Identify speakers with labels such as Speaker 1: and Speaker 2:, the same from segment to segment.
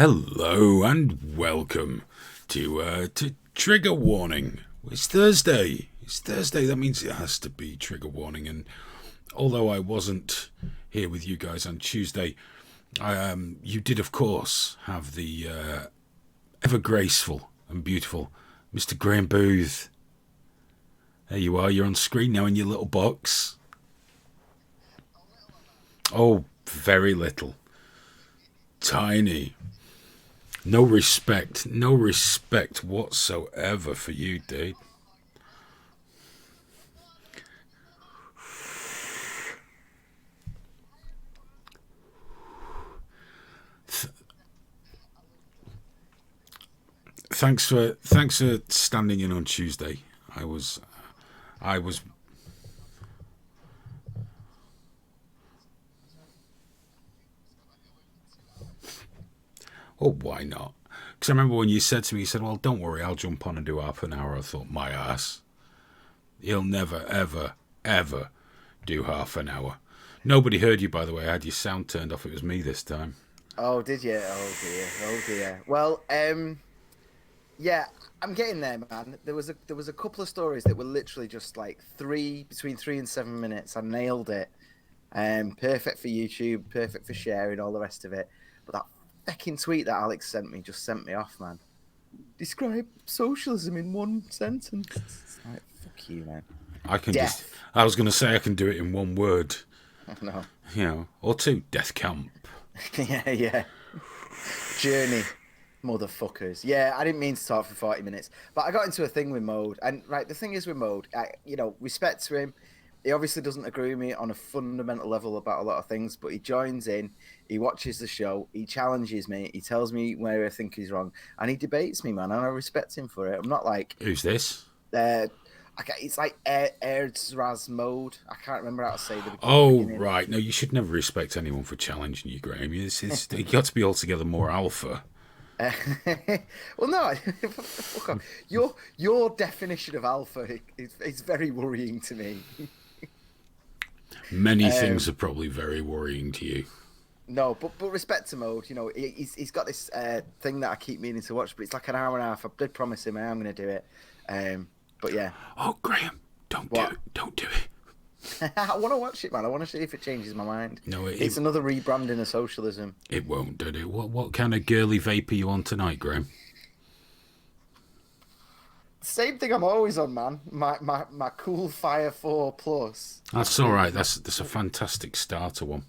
Speaker 1: Hello and welcome to Trigger Warning. It's Thursday. It's Thursday. That means it has to be Trigger Warning. And although I wasn't here with you guys on Tuesday, you did, of course, have the ever graceful and beautiful Mr. Graham Booth. There you are. You're on screen now in your little box. Oh, very little. Tiny. No respect whatsoever for you, dude. Thanks for standing in on Tuesday. I was. Oh, why not? Because I remember when you said to me, you said, "Well, don't worry, I'll jump on and do half an hour." I thought, my ass. He'll never, ever, ever do half an hour. Nobody heard you, by the way. I had your sound turned off. It was me this time.
Speaker 2: Oh, did you? Oh dear. Oh dear. Well, yeah, I'm getting there, man. There was a couple of stories that were literally just like between 3 and 7 minutes. I nailed it. Perfect for YouTube, perfect for sharing, all the rest of it. But that fucking tweet that Alex sent me just sent me off, man. Describe socialism in one sentence. It's like, fuck you, man.
Speaker 1: I was going to say I can do it in one word.
Speaker 2: No.
Speaker 1: Or two. Death camp.
Speaker 2: Yeah. Journey. Motherfuckers. Yeah, I didn't mean to talk for 40 minutes, but I got into a thing with Mode. And right, the thing is with Mode, respect to him. He obviously doesn't agree with me on a fundamental level about a lot of things, but he joins in, he watches the show, he challenges me, he tells me where I think he's wrong, and he debates me, man, and I respect him for it. I'm not like...
Speaker 1: Who's this?
Speaker 2: It's like Erdzraz Mode. I can't remember how to say the
Speaker 1: beginning. Right. No, you should never respect anyone for challenging you, Graham. You got to be altogether more alpha.
Speaker 2: Well, no, fuck off. Your definition of alpha is very worrying to me.
Speaker 1: Many things are probably very worrying to you.
Speaker 2: No, but respect to Mode. He's got this thing that I keep meaning to watch, but it's like an hour and a half. I did promise him I am going to do it. But yeah.
Speaker 1: Oh, Graham, don't do it.
Speaker 2: I want to watch it, man. I want to see if it changes my mind.
Speaker 1: No,
Speaker 2: it's another rebranding of socialism.
Speaker 1: It won't, did it? What kind of girly vape are you on tonight, Graham?
Speaker 2: Same thing I'm always on, man. My Cool Fire 4 Plus.
Speaker 1: That's all right. That's a fantastic starter one.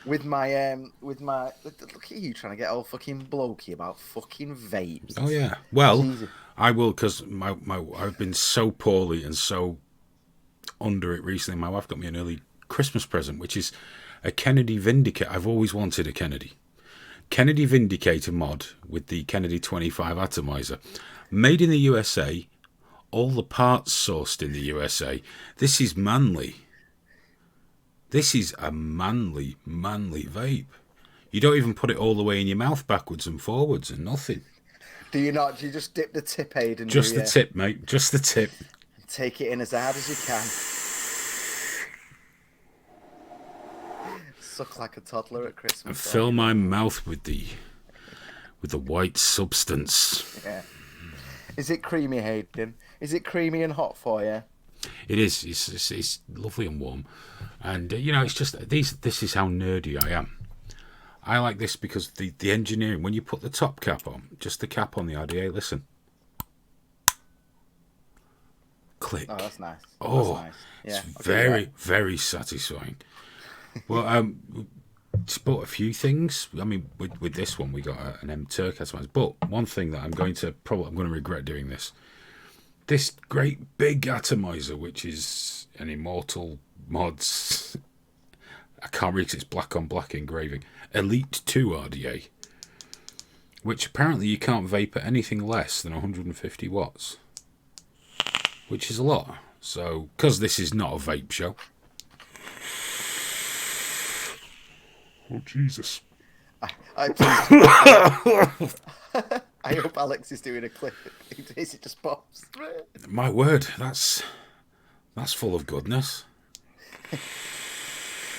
Speaker 2: With my look at you trying to get all fucking blokey about fucking vapes.
Speaker 1: Oh yeah. Well, Jesus. I will, because I've been so poorly and so under it recently. My wife got me an early Christmas present, which is a Kennedy Vindicator. I've always wanted a Kennedy Vindicator mod with the Kennedy 25 atomizer, made in the USA, all the parts sourced in the USA. This is manly. This is a manly vape. You don't even put it all the way in your mouth backwards and forwards and nothing.
Speaker 2: Do you not? Do you just dip the tip aid in
Speaker 1: just the tip, mate. Just the tip.
Speaker 2: Take it in as hard as you can. Suck like a toddler at Christmas.
Speaker 1: And fill my mouth with the white substance.
Speaker 2: Yeah. Is it creamy, Hayden? Is it creamy and hot for you?
Speaker 1: It is. It's lovely and warm, and it's just this is how nerdy I am. I like this because the engineering, when you put the top cap on, just the cap on the RDA, listen. Click.
Speaker 2: Oh, that's nice.
Speaker 1: Oh,
Speaker 2: that's nice. Yeah,
Speaker 1: it's very, very satisfying. Well, just bought a few things. I mean, with this one, we got an M Turk atomizer. But one thing that I'm going to regret doing this. This great big atomizer, which is an Immortal Mods, I can't read because it's black on black engraving, Elite 2 RDA, which apparently you can't vape at anything less than 150 watts, which is a lot. So, because this is not a vape show. Oh, Jesus.
Speaker 2: I hope Alex is doing a clip in case it just pops.
Speaker 1: My word, that's full of goodness.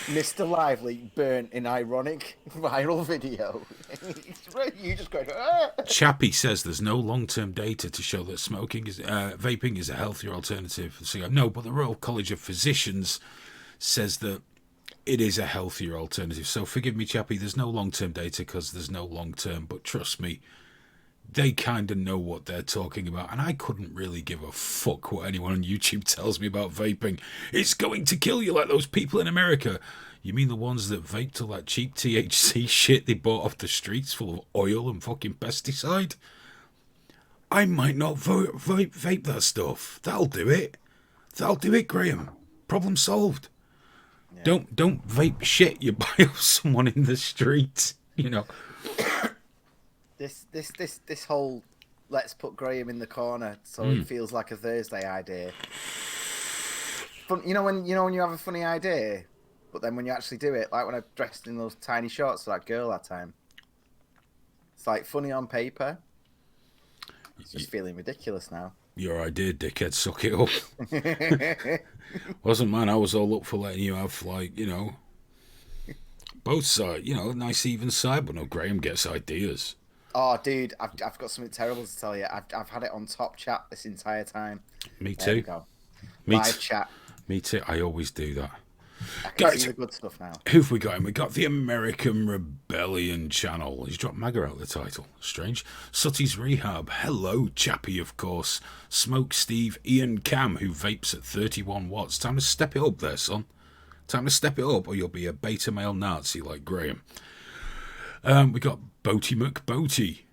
Speaker 2: Mr. Lively burnt in ironic viral video. You just going, ah!
Speaker 1: Chappie says there's no long-term data to show that vaping is a healthier alternative. So no, but the Royal College of Physicians says that it is a healthier alternative. So forgive me, Chappie, there's no long-term data because there's no long-term, but trust me, they kind of know what they're talking about, and I couldn't really give a fuck what anyone on YouTube tells me about vaping. It's going to kill you like those people in America. You mean the ones that vaped all that cheap THC shit they bought off the streets full of oil and fucking pesticide? I might not vape that stuff. That'll do it. That'll do it, Graham. Problem solved. Yeah. Don't vape shit you buy off someone in the street, you know.
Speaker 2: This whole let's put Graham in the corner so it feels like a Thursday idea. You know when you have a funny idea, but then when you actually do it, like when I dressed in those tiny shorts for that girl that time, it's like funny on paper. It's just feeling ridiculous now.
Speaker 1: Your idea, dickhead, suck it up. Wasn't mine. I was all up for letting you have, like, you know, both sides, you know, a nice even side, but no, Graham gets ideas.
Speaker 2: Oh, dude, I've got something terrible to tell you. I've had it on top chat this entire time.
Speaker 1: Me too.
Speaker 2: Live chat.
Speaker 1: Me too. I always do that.
Speaker 2: I can see the good stuff now.
Speaker 1: Who've we got him? We got the American Rebellion channel. He's dropped MAGA out of the title. Strange. Sutty's Rehab. Hello, Chappie, of course. Smoke Steve. Ian Cam, who vapes at 31 watts. Time to step it up there, son. Time to step it up, or you'll be a beta male Nazi like Graham. We got Boaty McBoaty.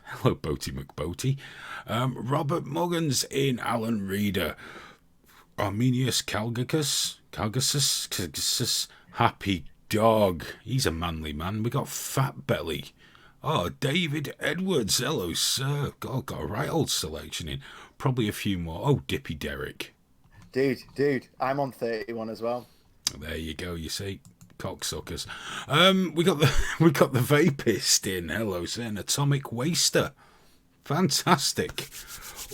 Speaker 1: Hello, Boaty McBoaty. Robert Muggins in Alan Reader. Arminius Calgasus. Happy Dog. He's a manly man. We got Fat Belly. Oh, David Edwards. Hello, sir. God, got a right old selection in. Probably a few more. Oh, Dippy Derrick.
Speaker 2: Dude, I'm on 31 as well.
Speaker 1: There you go. You see, cocksuckers. We got the Vapist in. Hello, sir. An Atomic Waster. Fantastic.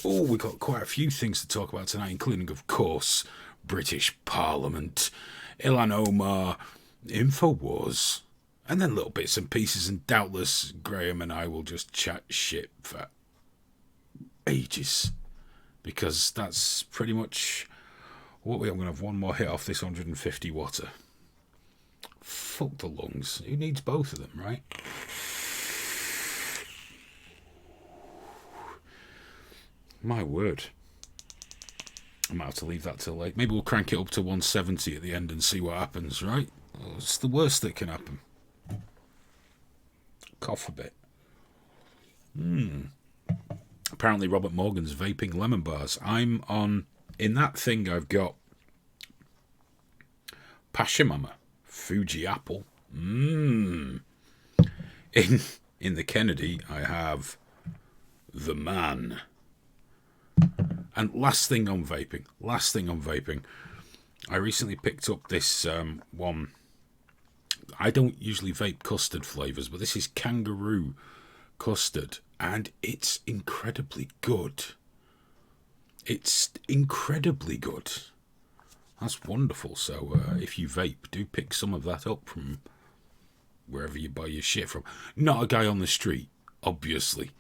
Speaker 1: Oh, we got quite a few things to talk about tonight, including, of course, British Parliament, Ilhan Omar, InfoWars, and then little bits and pieces, and doubtless Graham and I will just chat shit for ages, because that's pretty much what I'm going to have one more hit off this 150 water. Fuck the lungs. Who needs both of them, right? My word. I might have to leave that till late. Maybe we'll crank it up to 170 at the end and see what happens, right? Well, it's the worst that can happen. Cough a bit. Apparently Robert Morgan's vaping lemon bars. I'm on... In that thing I've got... Pachamama. Fuji Apple. In the Kennedy I have... The Man... And last thing on vaping. I recently picked up this one. I don't usually vape custard flavours, but this is kangaroo custard, and it's incredibly good. It's incredibly good. That's wonderful. So if you vape, do pick some of that up from wherever you buy your shit from. Not a guy on the street, obviously,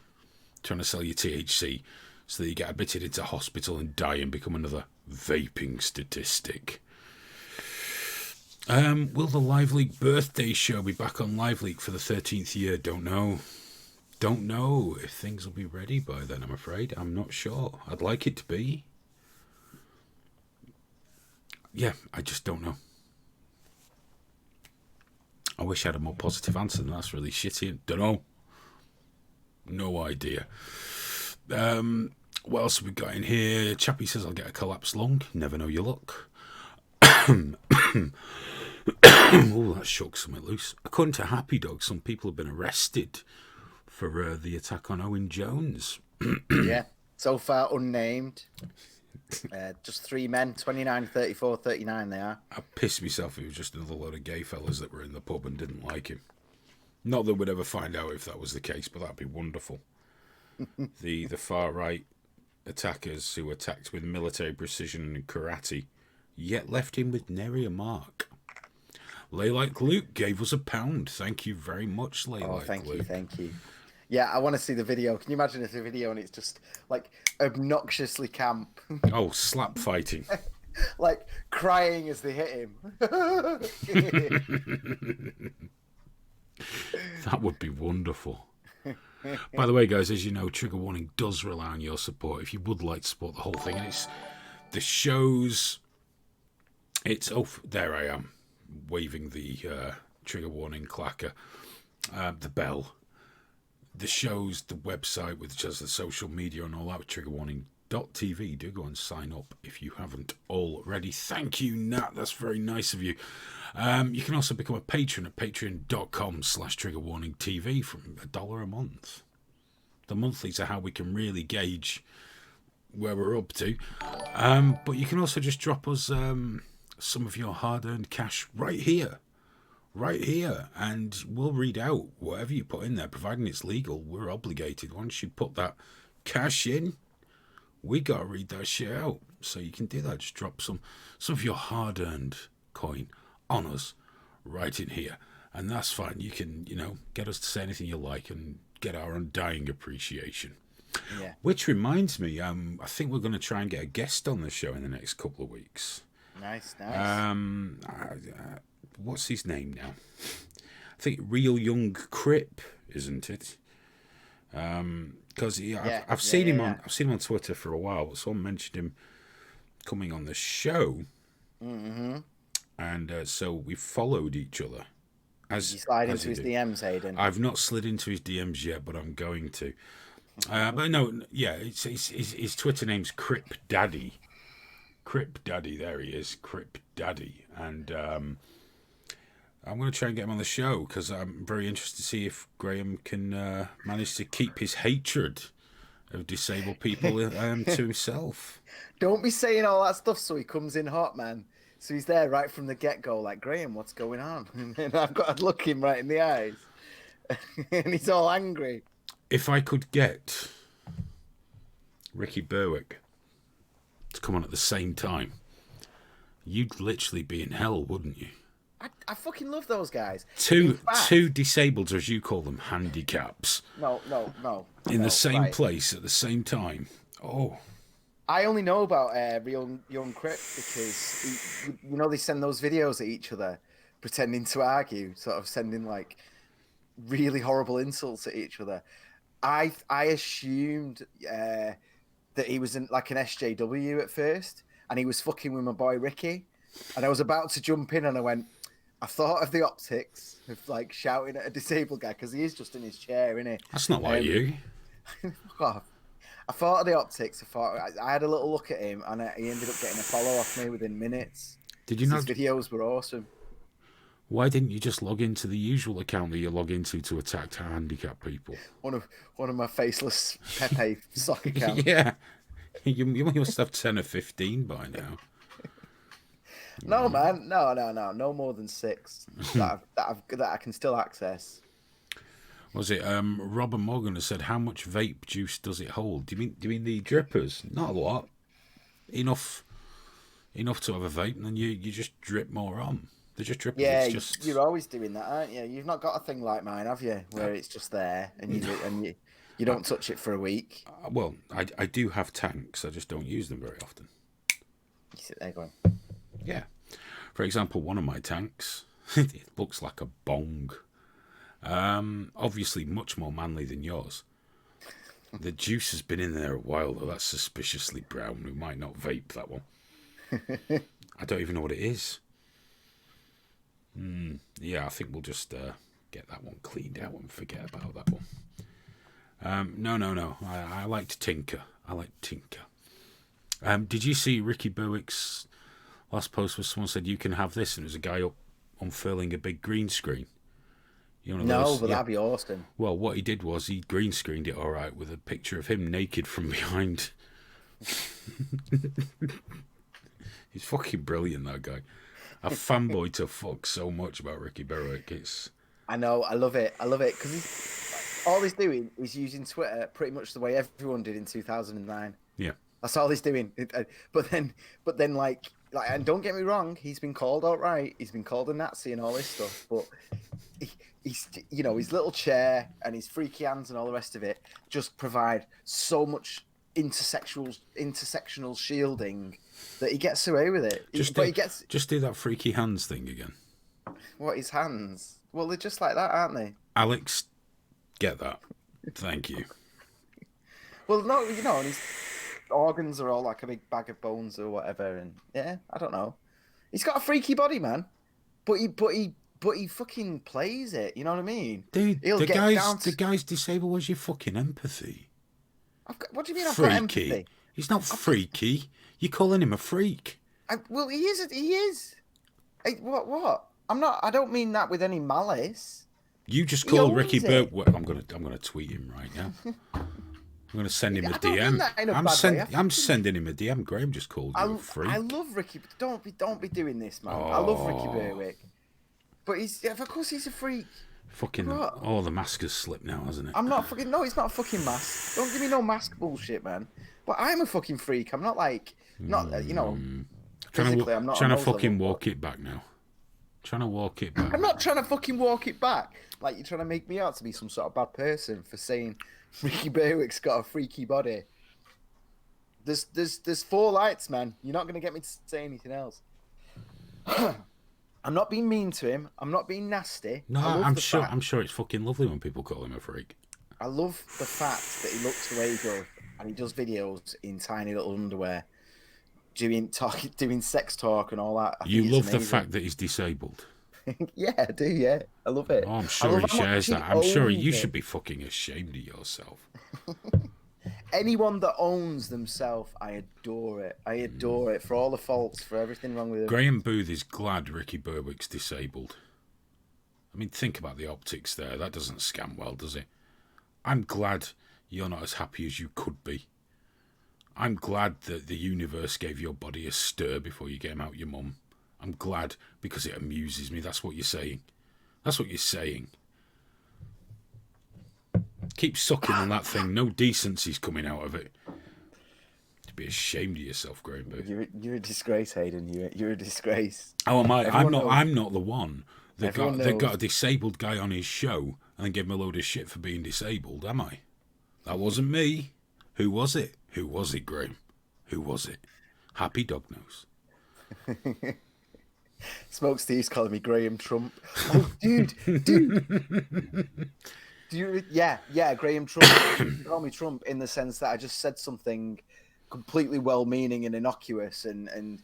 Speaker 1: trying to sell you THC. So that you get admitted into hospital and die and become another vaping statistic. Will the Live Leak birthday show be back on Live Leak for the 13th year? Don't know. Don't know if things will be ready by then, I'm afraid. I'm not sure. I'd like it to be. Yeah, I just don't know. I wish I had a more positive answer than that's really shitty. Don't know. No idea. What else have we got in here? Chappie says I'll get a collapsed lung. Never know your luck. Oh, that shook something loose. According to Happy Dog, some people have been arrested for the attack on Owen Jones.
Speaker 2: Yeah, so far unnamed. Just 3 men, 29, 34, 39 they are.
Speaker 1: I pissed myself. It was just another load of gay fellas that were in the pub and didn't like him. Not that we'd ever find out if that was the case, but that'd be wonderful. The far-right attackers who attacked with military precision and karate, yet left him with nary a mark. Lay Like Luke gave us £1. Thank you very much, Lay
Speaker 2: Oh,
Speaker 1: Like
Speaker 2: thank you,
Speaker 1: Luke.
Speaker 2: thank you. Yeah, I want to see the video. Can you imagine it's a video and it's just like obnoxiously camp,
Speaker 1: Oh, slap fighting.
Speaker 2: like crying as they hit him?
Speaker 1: That would be wonderful. By the way, guys, as you know, Trigger Warning does rely on your support. If you would like to support the whole thing, and it's the shows. It's there I am, waving the Trigger Warning clacker, the bell. The shows, the website with just the social media and all that with triggerwarning.tv. Do go and sign up if you haven't already. Thank you, Nat. That's very nice of you. You can also become a patron at patreon.com/triggerwarningtv from $1 a month. The monthlies are how we can really gauge where we're up to. But you can also just drop us some of your hard-earned cash right here, and we'll read out whatever you put in there, providing it's legal. We're obligated. Once you put that cash in, we gotta read that shit out. So you can do that. Just drop some of your hard-earned coin on us right in here, and that's fine. You can, get us to say anything you like and get our undying appreciation.
Speaker 2: Yeah.
Speaker 1: Which reminds me, I think we're going to try and get a guest on the show in the next couple of weeks.
Speaker 2: Nice.
Speaker 1: What's his name now? I think Real Young Crip, isn't it? Because I've seen him on Twitter for a while, but someone mentioned him coming on the show, and so we followed each other.
Speaker 2: Did you slide into his DMs, Hayden?
Speaker 1: I've not slid into his DMs yet, but I'm going to. But no, yeah, his Twitter name's Crip Daddy. Crip Daddy, there he is, Crip Daddy, and I'm going to try and get him on the show because I'm very interested to see if Graham can manage to keep his hatred of disabled people to himself.
Speaker 2: Don't be saying all that stuff so he comes in hot, man. So he's there right from the get-go, like, Graham, what's going on? And I've got to look him right in the eyes. And he's all angry.
Speaker 1: If I could get Ricky Berwick to come on at the same time, you'd literally be in hell, wouldn't you?
Speaker 2: I fucking love those guys.
Speaker 1: Two disabled, or as you call them, handicaps.
Speaker 2: No.
Speaker 1: In the same place at the same time. Oh.
Speaker 2: I only know about Real Young Crip because, they send those videos at each other pretending to argue, sort of sending, like, really horrible insults at each other. I assumed that he was an SJW at first, and he was fucking with my boy Ricky, and I was about to jump in, and I went, I thought of the optics of, like, shouting at a disabled guy, because he is just in his chair, isn't he?
Speaker 1: That's not like you.
Speaker 2: Fuck off. I thought of the optics. I had a little look at him, and he ended up getting a follow off me within minutes.
Speaker 1: Did you know?
Speaker 2: His videos were awesome.
Speaker 1: Why didn't you just log into the usual account that you log into to attack handicapped people?
Speaker 2: One of my faceless Pepe sock accounts.
Speaker 1: Yeah, you must have 10 or 15 by now.
Speaker 2: No, man, no more than 6 that I can still access.
Speaker 1: Was it Robert Morgan has said, how much vape juice does it hold? Do you mean the drippers? Not a lot. Enough to have a vape, and then you just drip more on. They're just drippers.
Speaker 2: Yeah, you're always doing that, aren't you? You've not got a thing like mine, have you? Where it's just there and you don't touch it for a week.
Speaker 1: Well, I do have tanks. I just don't use them very often.
Speaker 2: You sit there going.
Speaker 1: Yeah. For example, one of my tanks, it looks like a bong. Obviously much more manly than yours. The juice has been in there a while, though. That's suspiciously brown. We might not vape that one. I don't even know what it is. Yeah, I think we'll just get that one cleaned out and forget about that one. No. I like to tinker. Did you see Ricky Berwick's last post where someone said, you can have this, and it was a guy up unfurling a big green screen?
Speaker 2: That'd be awesome.
Speaker 1: Well, what he did was he green screened it all right with a picture of him naked from behind. He's fucking brilliant, that guy. I fanboy to fuck so much about Ricky Berwick.
Speaker 2: I know, I love it because all he's doing is using Twitter pretty much the way everyone did in 2009.
Speaker 1: Yeah,
Speaker 2: that's all he's doing. But then, like like, and don't get me wrong, he's been called out right. He's been called a Nazi and all this stuff, but he's his little chair and his freaky hands and all the rest of it just provide so much intersectional shielding that he gets away with it.
Speaker 1: Just do that freaky hands thing again.
Speaker 2: What, his hands? Well, they're just like that, aren't they?
Speaker 1: Alex, get that. Thank you.
Speaker 2: Well, no, and his organs are all like a big bag of bones or whatever, and yeah, I don't know. He's got a freaky body, man, but he fucking plays it. You know what I mean?
Speaker 1: Dude, the guy's disabled. Where's your fucking empathy?
Speaker 2: What do you mean? I've got empathy.
Speaker 1: He's not freaky. You're calling him a freak.
Speaker 2: Well, he is. He is. Hey, what? I'm not. I don't mean that with any malice.
Speaker 1: You just called Ricky Burt. I'm gonna tweet him right now. I'm gonna send him a DM. I'm sending him a DM. Graham just called you a freak.
Speaker 2: I love Ricky. Don't be doing this, man. I love Ricky Berwick. But of course he's a freak.
Speaker 1: Fucking the mask has slipped now, hasn't it?
Speaker 2: I'm not fucking. No, it's not a fucking mask. Don't give me no mask bullshit, man. But I'm a fucking freak. I'm not like physically. I'm not
Speaker 1: trying to fucking walk it back now. Trying to walk it back.
Speaker 2: I'm not trying to fucking walk it back. Like, you're trying to make me out to be some sort of bad person for saying Ricky Berwick's got a freaky body. There's four lights, man. You're not gonna get me to say anything else. I'm not being mean to him. I'm not being nasty.
Speaker 1: No, I'm sure it's fucking lovely when people call him a freak.
Speaker 2: I love the fact that he looks the way he does, and he does videos in tiny little underwear, doing sex talk and all that.
Speaker 1: You love the fact that he's disabled.
Speaker 2: Yeah, I do. Yeah, I love it.
Speaker 1: Oh, I'm sure he shares that. I'm sure you should be fucking ashamed of yourself.
Speaker 2: Anyone that owns themselves, I adore it. I adore it for all the faults, for everything wrong with him.
Speaker 1: Graham Booth is glad Ricky Berwick's disabled. I mean, think about the optics there. That doesn't scan well, does it? I'm glad you're not as happy as you could be. I'm glad that the universe gave your body a stir before you came out your mum. I'm glad because it amuses me. That's what you're saying. That's what you're saying. Keep sucking on that thing. No decency's coming out of it. To be ashamed of yourself, Graham Booth.
Speaker 2: You're a disgrace, Hayden. You're a disgrace.
Speaker 1: Oh, am I? I'm not the one that got a disabled guy on his show and then gave him a load of shit for being disabled, am I? That wasn't me. Who was it? Who was it, Graham? Who was it? Happy Dog Nose.
Speaker 2: Smoke Steve's calling me Graham Trump. Oh, dude. Yeah, Graham Trump. You call me Trump in the sense that I just said something completely well-meaning and innocuous, and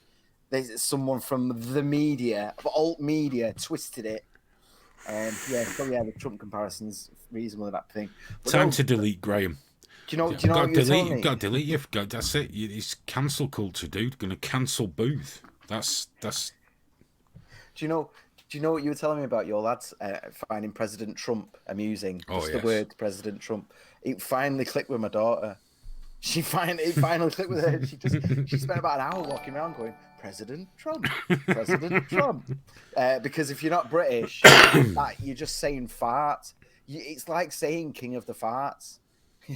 Speaker 2: there's someone from the media, alt media, twisted it. The Trump comparison's reasonable, that thing. But
Speaker 1: Time to delete Graham.
Speaker 2: Do you know what you're telling me?
Speaker 1: You've got to delete. That's it. It's cancel culture, dude. Going to cancel Booth. That's.
Speaker 2: Do you know what you were telling me about your lads finding President Trump amusing? The word President Trump. It finally clicked with my daughter. It finally clicked with her. She spent about an hour walking around going, President Trump, President Trump. Because if you're not British, you're just saying fart. It's like saying King of the Farts.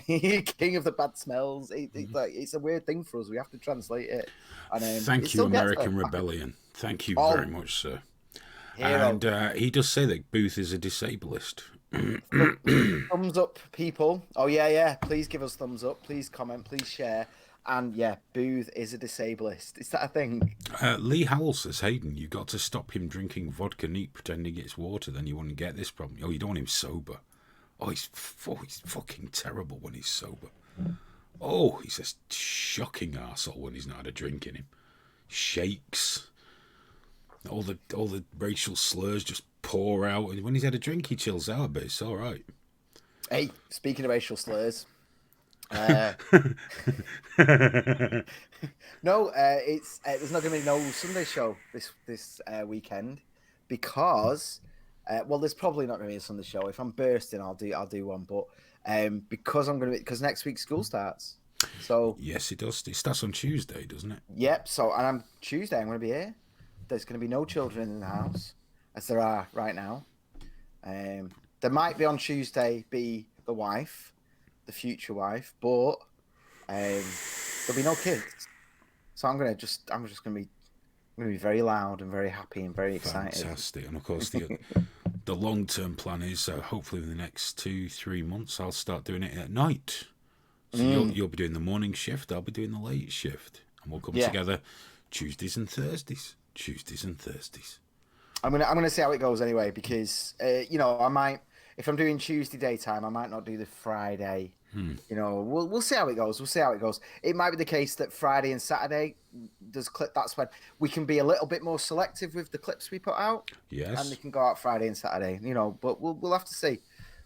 Speaker 2: King of the bad smells. It's a weird thing for us. We have to translate it. And,
Speaker 1: Thank you, American Rebellion. Thank you very much, sir. Hero. And he does say that Booth is a disablist.
Speaker 2: Thumbs up, people. Oh, yeah. Please give us thumbs up. Please comment. Please share. And, yeah, Booth is a disablist. Is that a thing?
Speaker 1: Lee Howell says, Hayden, you got to stop him drinking vodka neat pretending it's water. Then you wouldn't get this problem. Oh, you don't want him sober. Oh, he's fucking terrible when he's sober. Oh, he's a shocking arsehole when he's not had a drink in him. Shakes. All the racial slurs just pour out. And when he's had a drink, he chills out a bit. It's all right.
Speaker 2: Hey, speaking of racial slurs. No, there's not going to be no Sunday show this weekend because... there's probably not going to be a Sunday show. If I'm bursting, I'll do one. But because next week school starts. So
Speaker 1: yes, it does. It starts on Tuesday, doesn't it?
Speaker 2: Yep. So I'm going to be here. There's going to be no children in the house, as there are right now. There might be on Tuesday be the wife, the future wife, but there'll be no kids. So I'm just going to be I'm going to be very loud and very happy and very excited.
Speaker 1: Fantastic. And of course, the long term plan is hopefully in the next 2-3 months, I'll start doing it at night. So you'll be doing the morning shift, I'll be doing the late shift. And we'll come together Tuesdays and Thursdays.
Speaker 2: I'm gonna see how it goes anyway, because I might, if I'm doing Tuesday daytime, I might not do the Friday. We'll see how it goes. It might be the case that Friday and Saturday there's clip. That's when we can be a little bit more selective with the clips we put out.
Speaker 1: Yes,
Speaker 2: and they can go out Friday and Saturday. But we'll have to see.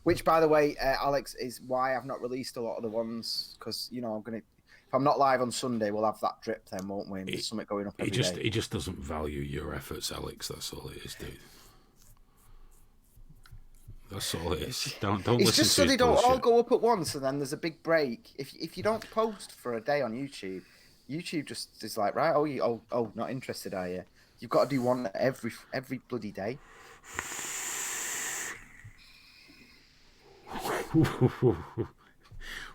Speaker 2: Which, by the way, Alex, is why I've not released a lot of the ones, because I'm gonna. If I'm not live on Sunday, we'll have that drip then, won't we? And there's something going up every day.
Speaker 1: He just doesn't value your efforts, Alex. That's all it is, dude. That's all it is. Don't
Speaker 2: it's
Speaker 1: listen
Speaker 2: just so
Speaker 1: to
Speaker 2: they don't
Speaker 1: bullshit.
Speaker 2: all go up at once, and then there's a big break. If you don't post for a day on YouTube, YouTube just is like, right, oh, not interested, are you? You've got to do one every bloody day.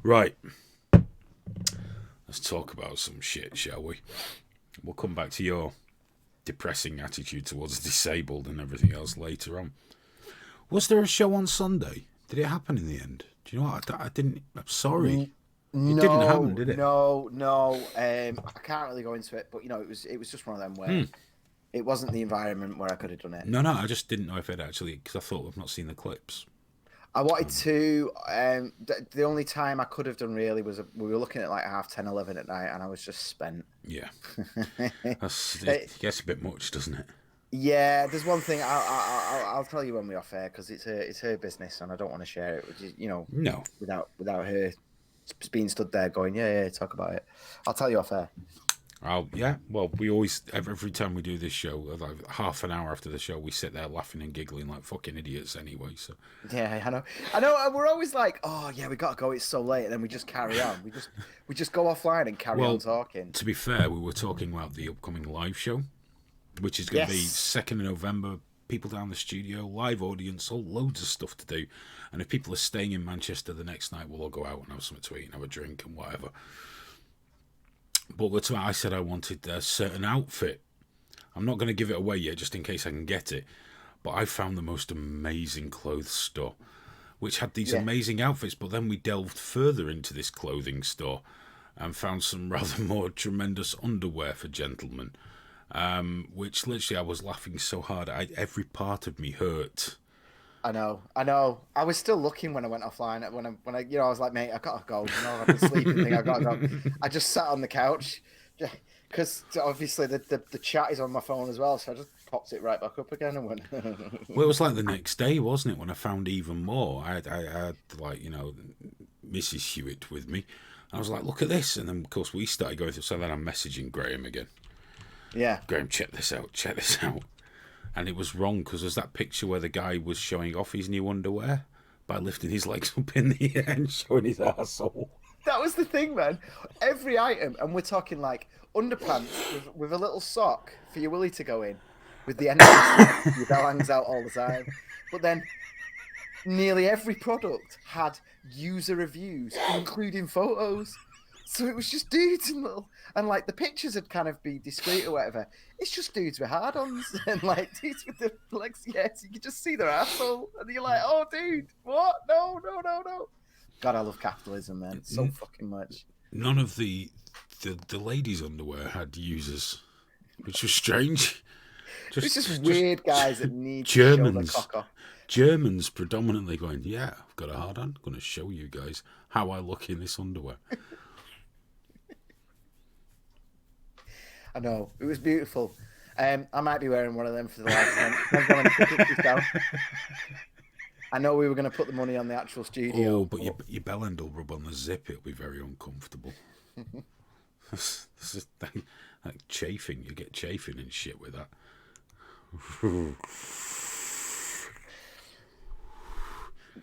Speaker 1: Right. Let's talk about some shit, shall we? We'll come back to your depressing attitude towards the disabled and everything else later on. Was there a show on Sunday? Did it happen in the end? Do you know what? I didn't. I'm sorry. It didn't happen, did it?
Speaker 2: No. I can't really go into it, but it was just one of them where it wasn't the environment where I could have done it.
Speaker 1: No. I just didn't know if it actually, because I thought I've not seen the clips.
Speaker 2: I wanted to. The only time I could have done really was we were looking at like 10:30, 11 at night, and I was just spent.
Speaker 1: Yeah, it gets a bit much, doesn't it?
Speaker 2: Yeah, there's one thing I'll tell you when we're off air, because it's her business, and I don't want to share it with
Speaker 1: No,
Speaker 2: without her being stood there going, yeah, talk about it. I'll tell you off air.
Speaker 1: Well, we always, every time we do this show, like half an hour after the show, we sit there laughing and giggling like fucking idiots anyway. So
Speaker 2: yeah, I know. We're always like, oh yeah, we gotta go. It's so late, and then we just carry on. We just go offline and carry on talking.
Speaker 1: To be fair, we were talking about the upcoming live show, which is going to be 2nd of November. People down the studio, live audience, all loads of stuff to do. And if people are staying in Manchester the next night, we'll all go out and have something to eat and have a drink and whatever. But I said I wanted a certain outfit. I'm not going to give it away yet, just in case I can get it. But I found the most amazing clothes store, which had these amazing outfits. But then we delved further into this clothing store and found some rather more tremendous underwear for gentlemen, which literally I was laughing so hard, every part of me hurt.
Speaker 2: I know. I was still looking when I went offline. When I I was like, mate, I gotta go. I've been sleeping thing. I gotta go. I just sat on the couch because obviously the chat is on my phone as well. So I just popped it right back up again and went.
Speaker 1: Well, it was like the next day, wasn't it? When I found even more, I had like Mrs. Hewitt with me. I was like, look at this, and then of course we started going through. So then I'm messaging Graham again.
Speaker 2: Yeah.
Speaker 1: Graham, check this out. And it was wrong, because there's that picture where the guy was showing off his new underwear by lifting his legs up in the air and showing his arsehole.
Speaker 2: That was the thing, man. Every item, and we're talking like underpants with a little sock for your willy to go in, with the end of your bell hangs out all the time. But then nearly every product had user reviews, including photos. So it was just dudes and like the pictures would kind of be discreet or whatever. It's just dudes with hard-ons and like dudes with the legs. Yes, you can just see their asshole, and you're like, oh, dude, what? No. God, I love capitalism, man, so fucking much.
Speaker 1: None of the ladies' underwear had users, which was strange.
Speaker 2: It's just weird guys that need
Speaker 1: Germans,
Speaker 2: to show the cock off.
Speaker 1: Germans predominantly going, yeah, I've got a hard on. I'm going to show you guys how I look in this underwear.
Speaker 2: I know, it was beautiful. I might be wearing one of them for the live. I know we were going to put the money on the actual studio.
Speaker 1: Oh, but your bell end will rub on the zip. It'll be very uncomfortable. This is like chafing. You get chafing and shit with that.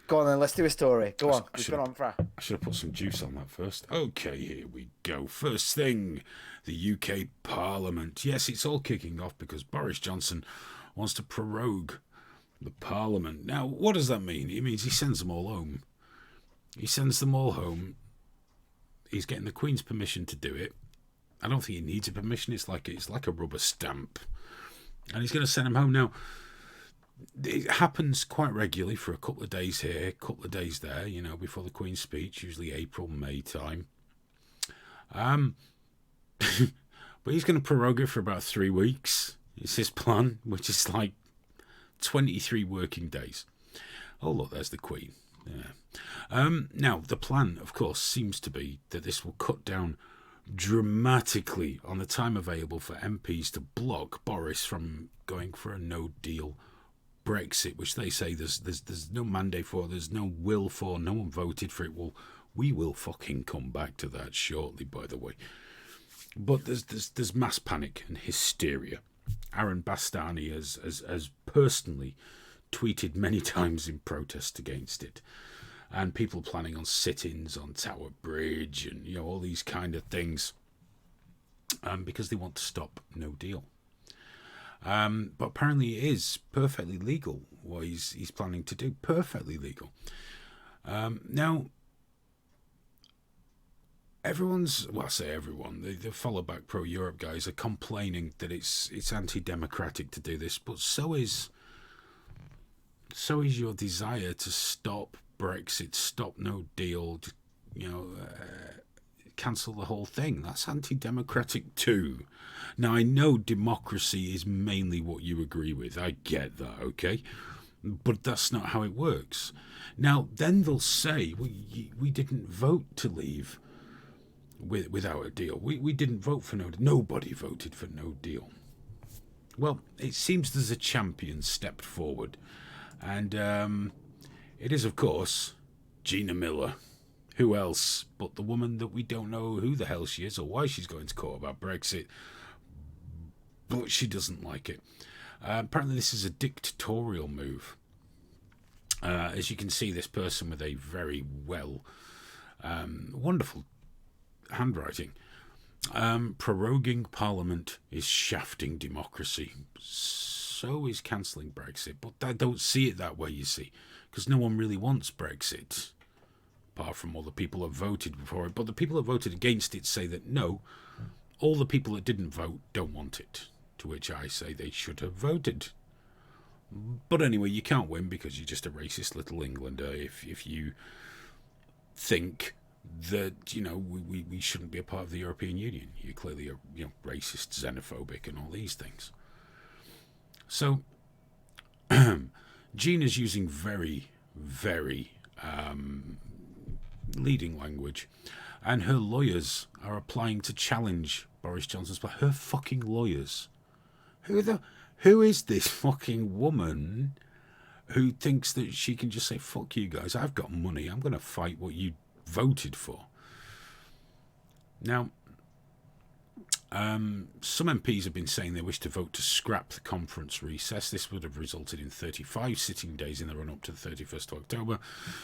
Speaker 2: Go on then, let's do a story. Go on. We've gone on for.
Speaker 1: I should have put some juice on that first. Okay, here we go. First thing, the UK Parliament. Yes, it's all kicking off because Boris Johnson wants to prorogue the Parliament. Now, what does that mean? It means he sends them all home. He sends them all home. He's getting the Queen's permission to do it. I don't think he needs a permission. It's like a rubber stamp, and he's going to send him home now. It happens quite regularly for a couple of days here, a couple of days there. You know, before the Queen's speech, usually April, May time. But he's going to prorogue it for about 3 weeks. It's his plan, which is like 23 working days. Oh, look, there's the Queen. Yeah. Now, the plan, of course, seems to be that this will cut down dramatically on the time available for MPs to block Boris from going for a no-deal Brexit, which they say there's no mandate for, there's no will for, no one voted for it. Well, we will fucking come back to that shortly, by the way. But there's mass panic and hysteria. Aaron Bastani has personally tweeted many times in protest against it, and people planning on sit-ins on Tower Bridge and all these kind of things, because they want to stop no deal. But apparently it is perfectly legal what he's planning to do. Perfectly legal. Now, I say everyone, the follow back pro-Europe guys are complaining that it's anti-democratic to do this, but so is your desire to stop Brexit, stop no deal, cancel the whole thing. That's anti-democratic too. Now, I know democracy is mainly what you agree with. I get that, okay? But that's not how it works. Now, then they'll say, we didn't vote to leave without a deal. We didn't vote for no deal. Nobody voted for no deal. Well, it seems there's a champion stepped forward. And it is, of course, Gina Miller. Who else but the woman that we don't know who the hell she is or why she's going to court about Brexit. But she doesn't like it. Apparently this is a dictatorial move. As you can see, this person with a very wonderful handwriting. Proroguing Parliament is shafting democracy. So is cancelling Brexit. But I don't see it that way, you see. Because no one really wants Brexit. Apart from all the people that voted for it. But the people that voted against it say that no, all the people that didn't vote don't want it. To which I say they should have voted. But anyway, you can't win because you're just a racist little Englander if you think that, we shouldn't be a part of the European Union. You're clearly racist, xenophobic and all these things. So, Gina's using very, very leading language, and her lawyers are applying to challenge Boris Johnson's plan. Her fucking lawyers. Who is this fucking woman who thinks that she can just say, fuck you guys, I've got money, I'm going to fight what you voted for? Now, some MPs have been saying they wish to vote to scrap the conference recess. This would have resulted in 35 sitting days in the run-up to the 31st of October.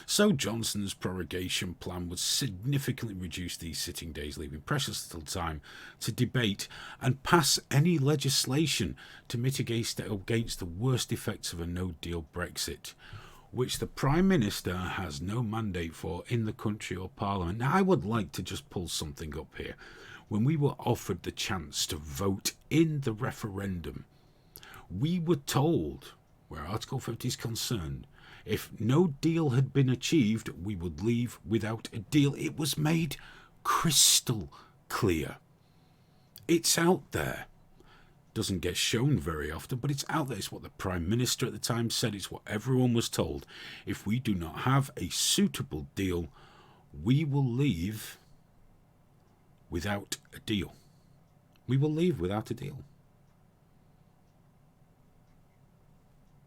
Speaker 1: So Johnson's prorogation plan would significantly reduce these sitting days, leaving precious little time to debate and pass any legislation to mitigate against the worst effects of a no-deal Brexit, which the Prime Minister has no mandate for in the country or Parliament. Now, I would like to just pull something up here. When we were offered the chance to vote in the referendum, we were told, where Article 50 is concerned, if no deal had been achieved, we would leave without a deal. It was made crystal clear. It's out there. Doesn't get shown very often, but it's out there. It's what the Prime Minister at the time said. It's what everyone was told. If we do not have a suitable deal, we will leave without a deal. We will leave without a deal.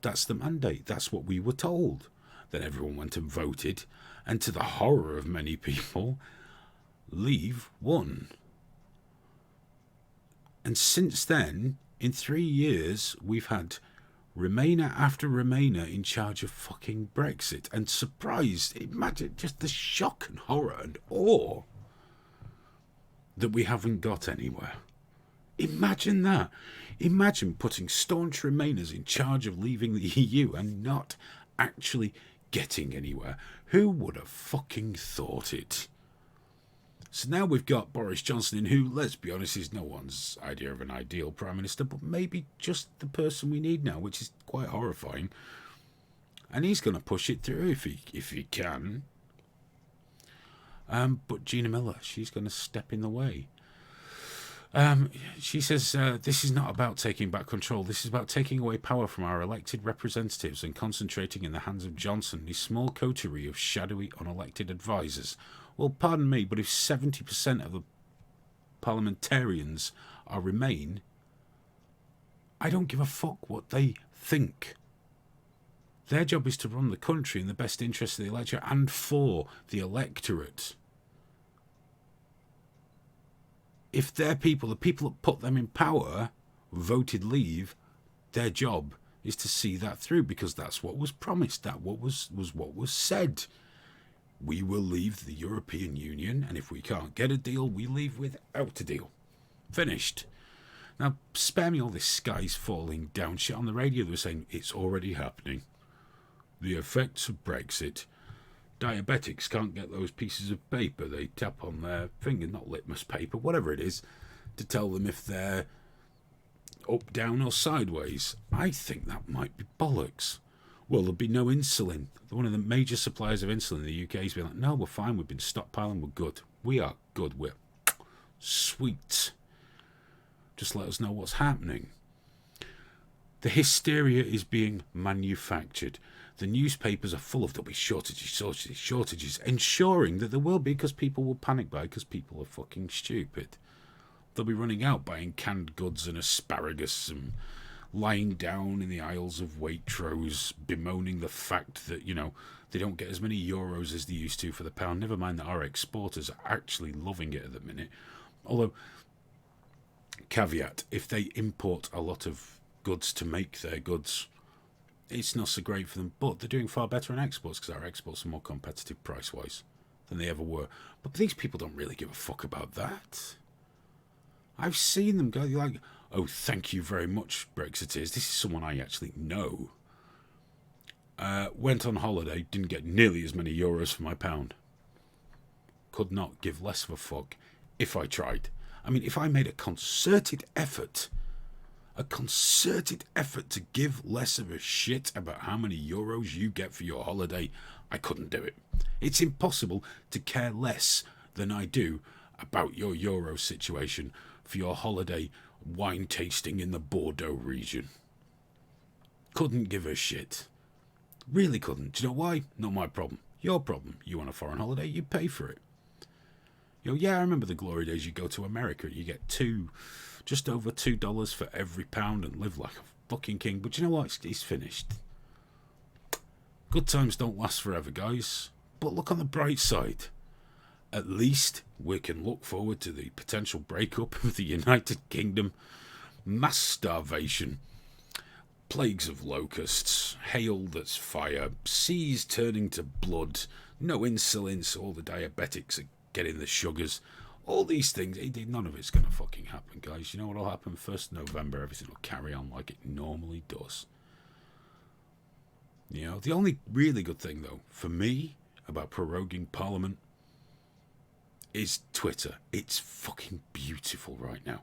Speaker 1: That's the mandate. That's what we were told. Then everyone went and voted, and to the horror of many people, Leave won. And since then, in 3 years, we've had Remainer after Remainer in charge of fucking Brexit. And surprised, imagine just the shock and horror and awe that we haven't got anywhere. Imagine that. Imagine putting staunch Remainers in charge of leaving the EU and not actually getting anywhere. Who would have fucking thought it? So now we've got Boris Johnson in, who, let's be honest, is no one's idea of an ideal Prime Minister, but maybe just the person we need now, which is quite horrifying. And he's going to push it through if he can. But Gina Miller, she's going to step in the way. She says, this is not about taking back control. This is about taking away power from our elected representatives and concentrating in the hands of Johnson and his small coterie of shadowy, unelected advisers. Well, pardon me, but if 70% of the parliamentarians are Remain, I don't give a fuck what they think. Their job is to run the country in the best interest of the electorate and for the electorate. If their people, the people that put them in power, voted Leave, their job is to see that through, because that's what was promised. That was what was said. We will leave the European Union, and if we can't get a deal, we leave without a deal. Finished. Now, spare me all this skies falling down shit. On the radio they were saying it's already happening. The effects of Brexit. Diabetics can't get those pieces of paper. They tap on their finger, not litmus paper, whatever it is, to tell them if they're up, down or sideways. I think that might be bollocks. Well, there'll be no insulin. One of the major suppliers of insulin in the UK has been like, no, we're fine, we've been stockpiling, we're good. We are good, we're sweet. Just let us know what's happening. The hysteria is being manufactured. The newspapers are full of there'll be shortages, ensuring that there will be, because people will panic buy, because people are fucking stupid. They'll be running out buying canned goods and asparagus and lying down in the aisles of Waitrose, bemoaning the fact that, they don't get as many euros as they used to for the pound. Never mind that our exporters are actually loving it at the minute. Although, caveat, if they import a lot of goods to make their goods, it's not so great for them, but they're doing far better on exports, because our exports are more competitive price-wise than they ever were. But these people don't really give a fuck about that. I've seen them go like, oh, thank you very much, Brexiteers. This is someone I actually know. Went on holiday, didn't get nearly as many euros for my pound. Could not give less of a fuck if I tried. I mean, if I made a concerted effort to give less of a shit about how many euros you get for your holiday, I couldn't do it. It's impossible to care less than I do about your euro situation for your holiday wine tasting in the Bordeaux region. Couldn't give a shit. Really couldn't. Do you know why? Not my problem. Your problem. You want a foreign holiday, you pay for it. Yeah, I remember the glory days. You go to America, you get just over $2 for every pound and live like a fucking king. But you know what? It's finished. Good times don't last forever, guys. But look on the bright side. At least we can look forward to the potential breakup of the United Kingdom, mass starvation, plagues of locusts, hail that's fire, seas turning to blood, no insulin, so all the diabetics are getting the sugars. All these things, none of it's going to fucking happen, guys. You know what'll happen? 1st November, everything will carry on like it normally does. The only really good thing, though, for me, about proroguing Parliament is Twitter. It's fucking beautiful right now.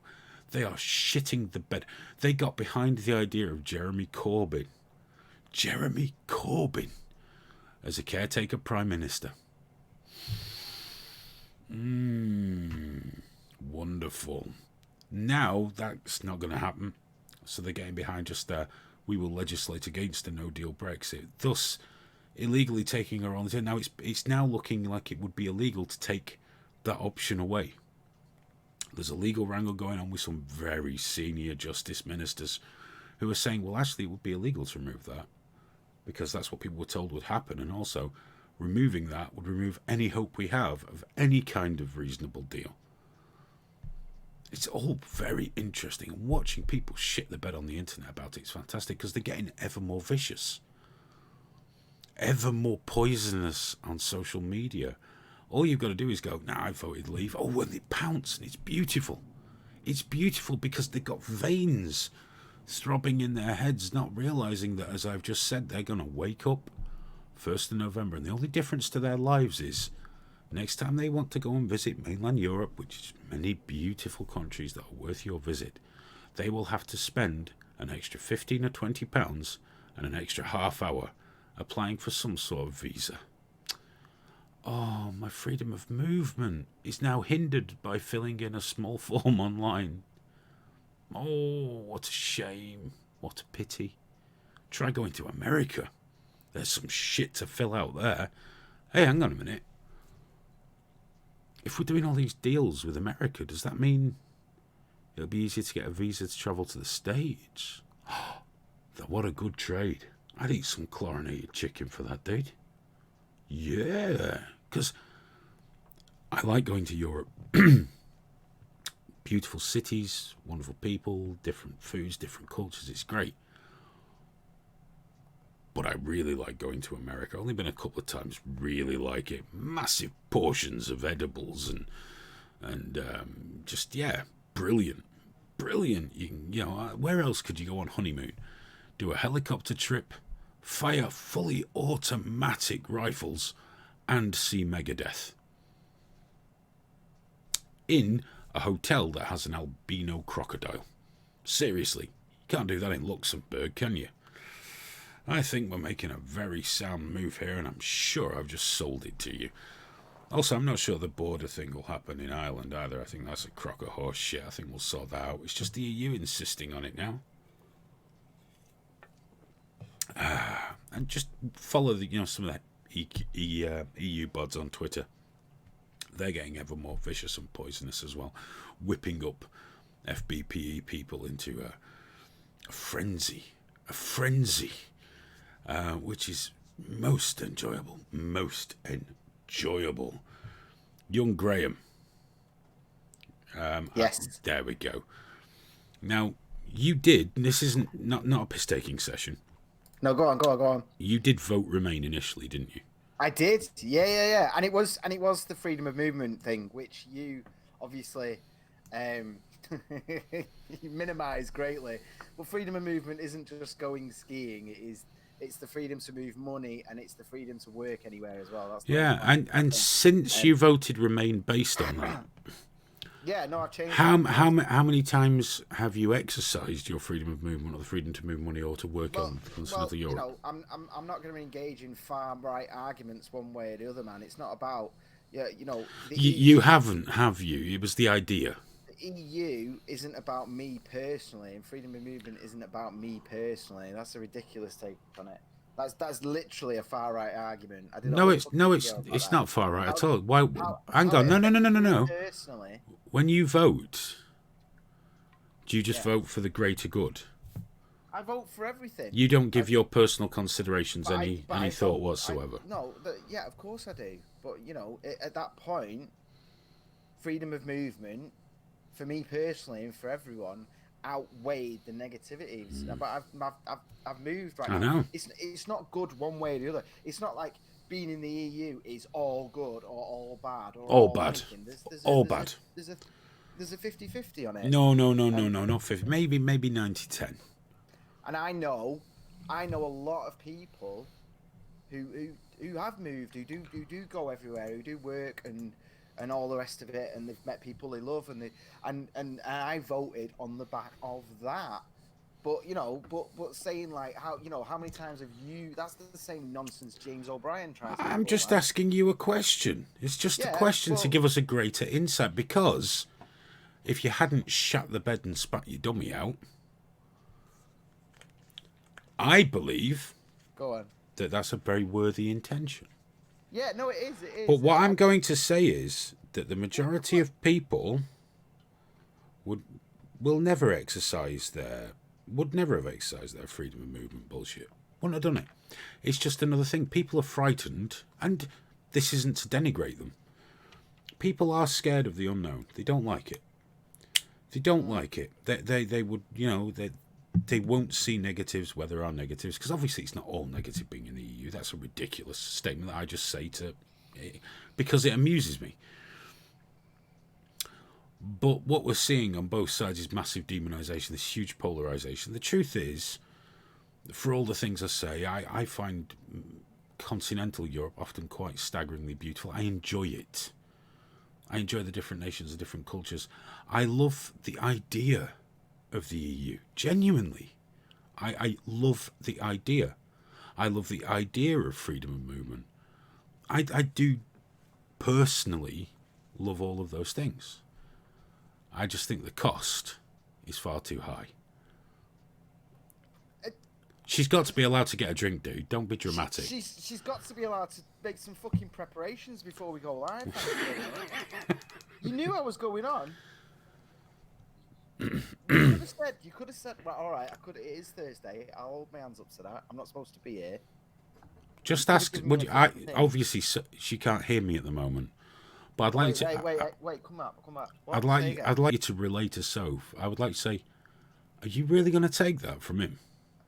Speaker 1: They are shitting the bed. They got behind the idea of Jeremy Corbyn. Jeremy Corbyn as a caretaker Prime Minister. Wonderful. Now that's not going to happen. So they're getting behind just we will legislate against a no-deal Brexit, thus illegally taking her on. Now it's now looking like it would be illegal to take that option away. There's a legal wrangle going on with some very senior justice ministers who are saying, well, actually, it would be illegal to remove that because that's what people were told would happen, and also removing that would remove any hope we have of any kind of reasonable deal. It's all very interesting, and watching people shit the bed on the internet about it's fantastic, because they're getting ever more vicious, ever more poisonous on social media. All you've got to do is go, I voted Leave. Oh, well, they pounce, and it's beautiful. It's beautiful because they've got veins throbbing in their heads, not realising that, as I've just said, they're going to wake up 1st of November, and the only difference to their lives is next time they want to go and visit mainland Europe, which is many beautiful countries that are worth your visit, they will have to spend an extra £15 or £20 and an extra half hour applying for some sort of visa. Oh, my freedom of movement is now hindered by filling in a small form online. Oh, what a shame. What a pity. Try going to America. There's some shit to fill out there. Hey, hang on a minute. If we're doing all these deals with America, does that mean it'll be easier to get a visa to travel to the States? What a good trade. I'd eat some chlorinated chicken for that, dude. Yeah, because I like going to Europe. Beautiful cities, wonderful people, different foods, different cultures. It's great. But I really like going to America. I've only been a couple of times. Really like it. Massive portions of edibles and just, yeah, brilliant. Brilliant. Where else could you go on honeymoon? Do a helicopter trip, fire fully automatic rifles, and see Megadeth. In a hotel that has an albino crocodile. Seriously, you can't do that in Luxembourg, can you? I think we're making a very sound move here, and I'm sure I've just sold it to you. Also, I'm not sure the border thing will happen in Ireland either. I think that's a crock of horse shit. I think we'll sort that out. It's just the EU insisting on it now. And just follow some of the EU buds on Twitter. They're getting ever more vicious and poisonous as well, whipping up FBPE people into a frenzy, which is most enjoyable. Young Graham.
Speaker 2: Yes.
Speaker 1: There we go. Now, you did, this isn't not a piss-taking session.
Speaker 2: No, go on.
Speaker 1: You did vote Remain initially, didn't you?
Speaker 2: I did. Yeah. And it was the freedom of movement thing, which you obviously you minimise greatly. But freedom of movement isn't just going skiing. It's the freedom to move money, and it's the freedom to work anywhere as well. That's
Speaker 1: and since you voted Remain based on that,
Speaker 2: yeah, no, I've changed.
Speaker 1: How many times have you exercised your freedom of movement, or the freedom to move money, or to work on continental Europe?
Speaker 2: I'm not going to engage in far right arguments one way or the other, man. It's not about
Speaker 1: you haven't, have you? It was the idea.
Speaker 2: The EU isn't about me personally, and freedom of movement isn't about me personally. That's a ridiculous take on it. That's literally a far right argument.
Speaker 1: It's not far right at all. Why? Hang on, no.
Speaker 2: Personally,
Speaker 1: when you vote, do you just vote for the greater good?
Speaker 2: I vote for everything.
Speaker 1: You don't give your personal considerations any thought whatsoever.
Speaker 2: Yeah, of course I do. But at that point, freedom of movement, for me personally and for everyone, outweighed the negativities. But I've moved right now.
Speaker 1: I know.
Speaker 2: It's not good one way or the other. It's not like being in the EU is all good or all bad or
Speaker 1: all bad. Bad.
Speaker 2: There's a 50-50 on it.
Speaker 1: No, not 50. Maybe 90-10.
Speaker 2: And I know a lot of people who have moved, who do go everywhere, who do work and all the rest of it, and they've met people they love, and I voted on the back of that. But but saying like how many times have you? That's the same nonsense James O'Brien tries.
Speaker 1: I'm just asking you a question. It's just a question to give us a greater insight, because if you hadn't shut the bed and spat your dummy out, I believe.
Speaker 2: Go on.
Speaker 1: That's a very worthy intention.
Speaker 2: Yeah, no, it is.
Speaker 1: But what I'm going to say is that the majority of people would never have exercised their freedom of movement bullshit. Wouldn't have done it. It's just another thing. People are frightened, and this isn't to denigrate them. People are scared of the unknown. They don't like it. They would, they won't see negatives where there are negatives, because obviously it's not all negative being in the EU. That's a ridiculous statement that I just say because it amuses me. But what we're seeing on both sides is massive demonisation, this huge polarisation. The truth is, for all the things I say, I find continental Europe, often quite staggeringly beautiful. I enjoy it. I enjoy the different nations, the different cultures. I love the idea of the EU. Genuinely. I love the idea. I love the idea of freedom of movement. I do personally love all of those things. I just think the cost is far too high. She's got to be allowed to get a drink, dude. Don't be dramatic.
Speaker 2: She's got to be allowed to make some fucking preparations before we go live. You knew I was going on. You could have said, well, all right, it is Thursday. I'll hold my hands up to that. I'm not supposed to be here.
Speaker 1: Just ask. Obviously, she can't hear me at the moment. But I'd like to.
Speaker 2: Wait, come up.
Speaker 1: I'd like you to relay to Soph. I would like to say, are you really going to take that from him?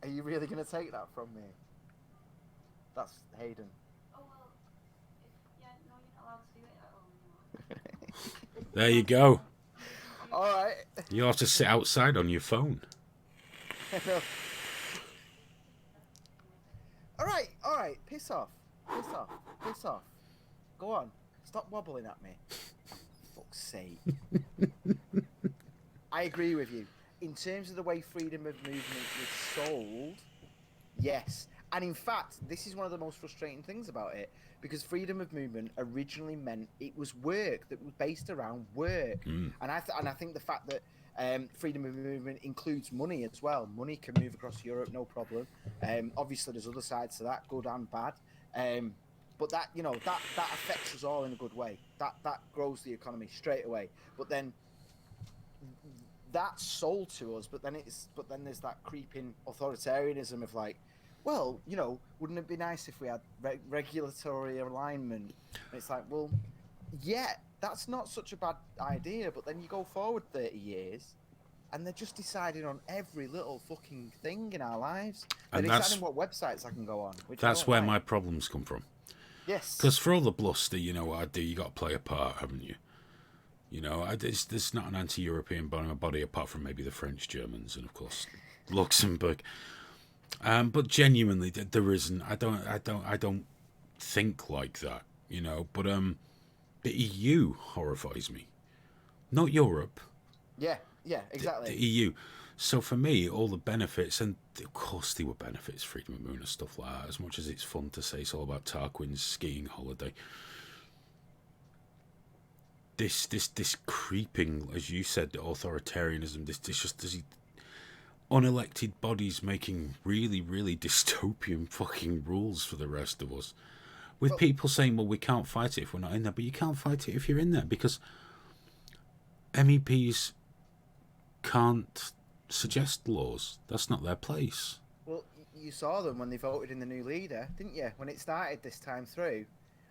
Speaker 2: Are you really going to take that from me? That's Hayden.
Speaker 3: Oh, well, yeah, no, you're not allowed to do it at home anymore.
Speaker 1: There you go.
Speaker 2: All right.
Speaker 1: You'll have to sit outside on your phone.
Speaker 2: All right. Piss off. Go on. Stop wobbling at me. For fuck's sake. I agree with you. In terms of the way freedom of movement is sold, yes. And in fact, this is one of the most frustrating things about it, because freedom of movement originally meant it was work that was based around work. And I think the fact that freedom of movement includes money as well. Money can move across Europe, no problem. Obviously, there's other sides to that, good and bad. But that affects us all in a good way. That grows the economy straight away. But then that's sold to us, but then there's that creeping authoritarianism of like, well, wouldn't it be nice if we had regulatory alignment? And it's like, well, yeah, that's not such a bad idea, but then you go forward 30 years and they're just deciding on every little fucking thing in our lives. They're deciding what websites I can go on.
Speaker 1: That's where my problems come from.
Speaker 2: Yes.
Speaker 1: Because for all the bluster, you know what I do, you got to play a part, haven't you? There's not an anti-European body apart from maybe the French, Germans, and of course Luxembourg. But genuinely, there isn't. I don't think like that, But the EU horrifies me, not Europe.
Speaker 2: Yeah, exactly.
Speaker 1: The EU. So for me, all the benefits, and of course there were benefits, freedom of movement and stuff like that. As much as it's fun to say it's all about Tarquin's skiing holiday. This creeping, as you said, authoritarianism, this unelected bodies making really, really dystopian fucking rules for the rest of us. With people saying, well, we can't fight it if we're not in there, but you can't fight it if you're in there, because MEPs can't suggest laws. That's not their place.
Speaker 2: Well, you saw them when they voted in the new leader, didn't you? When it started this time through.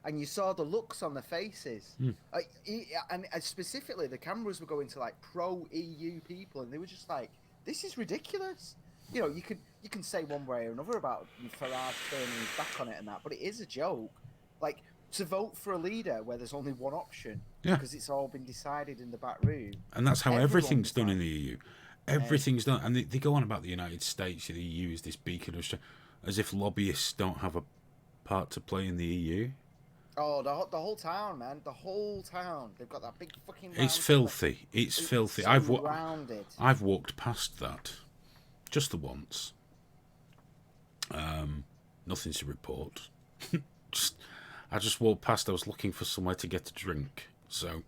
Speaker 2: And you saw the looks on the faces. And specifically, the cameras were going to like pro-EU people, and they were just like, this is ridiculous. You can say one way or another about Farage turning his back on it and that, but it is a joke. Like, to vote for a leader where there's only one option, because it's all been decided in the back room.
Speaker 1: And that's how everything's done in the EU. Everything's done. And they go on about the United States, the EU is this beacon of, as if lobbyists don't have a part to play in the EU.
Speaker 2: Oh, the whole town, man. The whole town. They've got that big fucking...
Speaker 1: It's filthy. It's filthy.
Speaker 2: So
Speaker 1: I've walked past that. Just the once. Nothing to report. I just walked past. I was looking for somewhere to get a drink. So...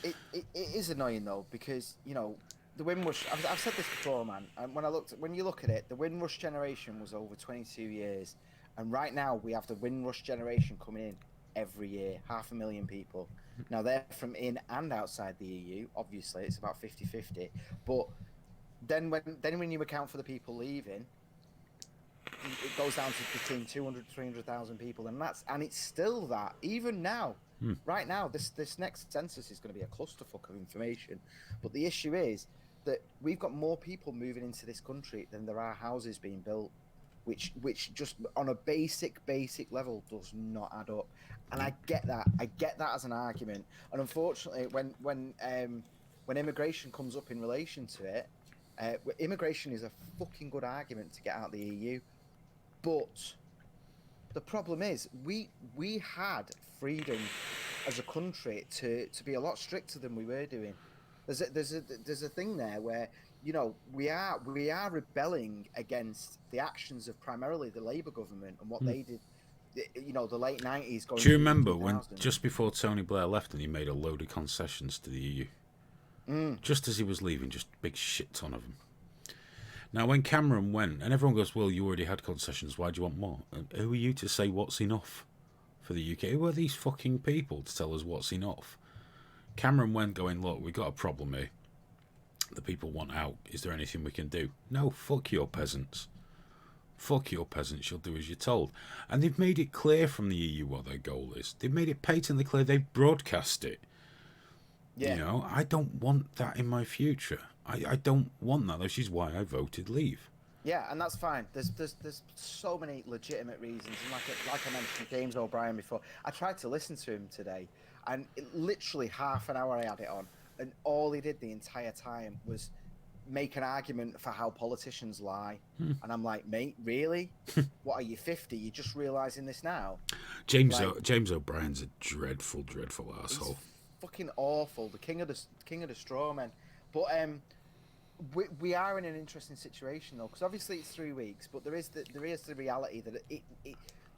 Speaker 2: It is annoying, though, because, the Windrush... I've said this before, man. And when you look at it, the Windrush generation was over 22 years. And right now, we have the Windrush generation coming in every year, 500,000 people. Now they're from in and outside the EU. Obviously, it's about 50-50. But then when you account for the people leaving, it goes down to between 200,000-300,000 people, and it's still that even now. Right now, this next census is going to be a clusterfuck of information. But the issue is that we've got more people moving into this country than there are houses being built. Which just on a basic level does not add up, and I get that as an argument. And unfortunately, when immigration comes up in relation to it, immigration is a fucking good argument to get out of the EU, but the problem is we had freedom as a country to be a lot stricter than we were doing. There's a thing there where we are rebelling against the actions of primarily the Labour government and what they did. The late 90s going
Speaker 1: Do you
Speaker 2: through the
Speaker 1: remember when
Speaker 2: 2000s.
Speaker 1: just before Tony Blair left and he made a load of concessions to the EU? Just as he was leaving, just big shit ton of them. Now, when Cameron went, and everyone goes, well, you already had concessions, why do you want more? And who are you to say what's enough for the UK? Who are these fucking people to tell us what's enough? Cameron went going, look, we've got a problem here. The people want out. Is there anything we can do? No, fuck your peasants. Fuck your peasants, you'll do as you're told. And they've made it clear from the EU what their goal is. They've made it patently clear. They've broadcast it.
Speaker 2: Yeah.
Speaker 1: You know, I don't want that in my future. I don't want that, which is why I voted leave.
Speaker 2: Yeah, and that's fine. There's so many legitimate reasons, and like I mentioned James O'Brien before, I tried to listen to him today, and literally half an hour I had it on, and all he did the entire time was make an argument for how politicians lie, and I'm like, mate, really? What are you, 50? You're just realising this now?
Speaker 1: James O'Brien's a dreadful, dreadful asshole.
Speaker 2: He's fucking awful. The king of the straw men. But we are in an interesting situation though, because obviously it's 3 weeks, but there is the reality that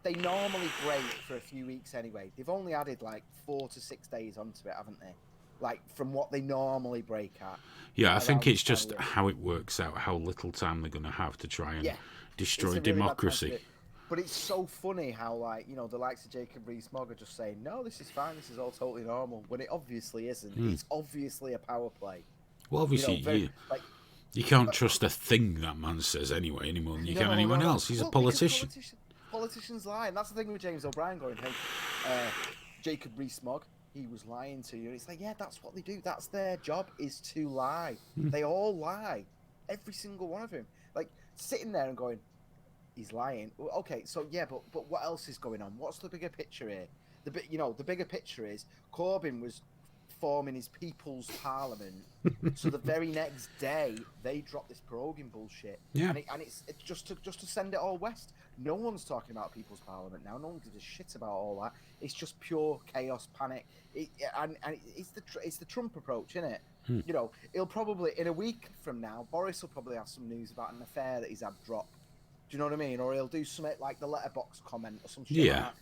Speaker 2: they normally break for a few weeks anyway. They've only added like 4 to 6 days onto it, haven't they? Like from what they normally break at.
Speaker 1: Yeah, I think
Speaker 2: around
Speaker 1: it's just
Speaker 2: 10 weeks.
Speaker 1: how it works out, how little time they're going to have to try and
Speaker 2: Yeah.
Speaker 1: destroy
Speaker 2: It's a really bad time to do
Speaker 1: democracy.
Speaker 2: it. But it's so funny how, like, the likes of Jacob Rees-Mogg are just saying, no, this is fine, this is all totally normal, when it obviously isn't. It's obviously a power play.
Speaker 1: Well, obviously,
Speaker 2: Like,
Speaker 1: you can't trust a thing that man says anyway, any more than you can anyone else. He's a
Speaker 2: Well,
Speaker 1: politician.
Speaker 2: because politicians lie, and that's the thing with James O'Brien going, hey, Jacob Rees-Mogg, he was lying to you. And it's like, yeah, that's what they do. That's their job, is to lie. They all lie. Every single one of them. Like, sitting there and going, he's lying. Well, okay, so yeah, but what else is going on? What's the bigger picture here? The bigger picture is Corbyn was forming his People's Parliament. So the very next day they dropped this proroguing bullshit.
Speaker 1: Yeah.
Speaker 2: And it's just to send it all west. No one's talking about People's Parliament now. No one gives a shit about all that. It's just pure chaos, panic. And it's the Trump approach, isn't it? He'll probably in a week from now, Boris will probably have some news about an affair that he's had dropped. Do you know what I mean? Or he'll do something like the letterbox comment or some shit
Speaker 1: Yeah.
Speaker 2: like that.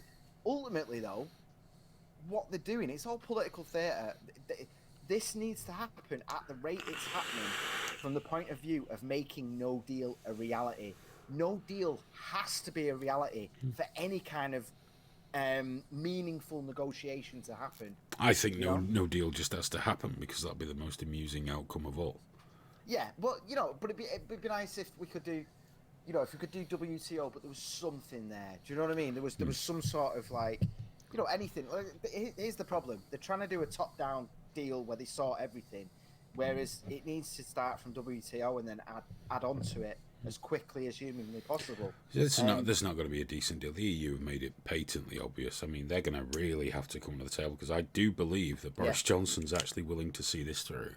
Speaker 2: Ultimately, though, what they're doing, it's all political theatre. This needs to happen at the rate it's happening from the point of view of making no deal a reality. No deal has to be a reality for any kind of meaningful negotiation to happen.
Speaker 1: I think no deal just has to happen because that'll be the most amusing outcome of all.
Speaker 2: Yeah, well, but it'd be nice if we could do, if we could do WTO, but there was something there. Do you know what I mean? There was some sort of like, anything. Here's the problem: they're trying to do a top-down deal where they sort everything, whereas it needs to start from WTO and then add on to it as quickly as humanly possible.
Speaker 1: There's not going to be a decent deal. The EU have made it patently obvious. I mean, they're going to really have to come to the table because I do believe that Boris Johnson's actually willing to see this through.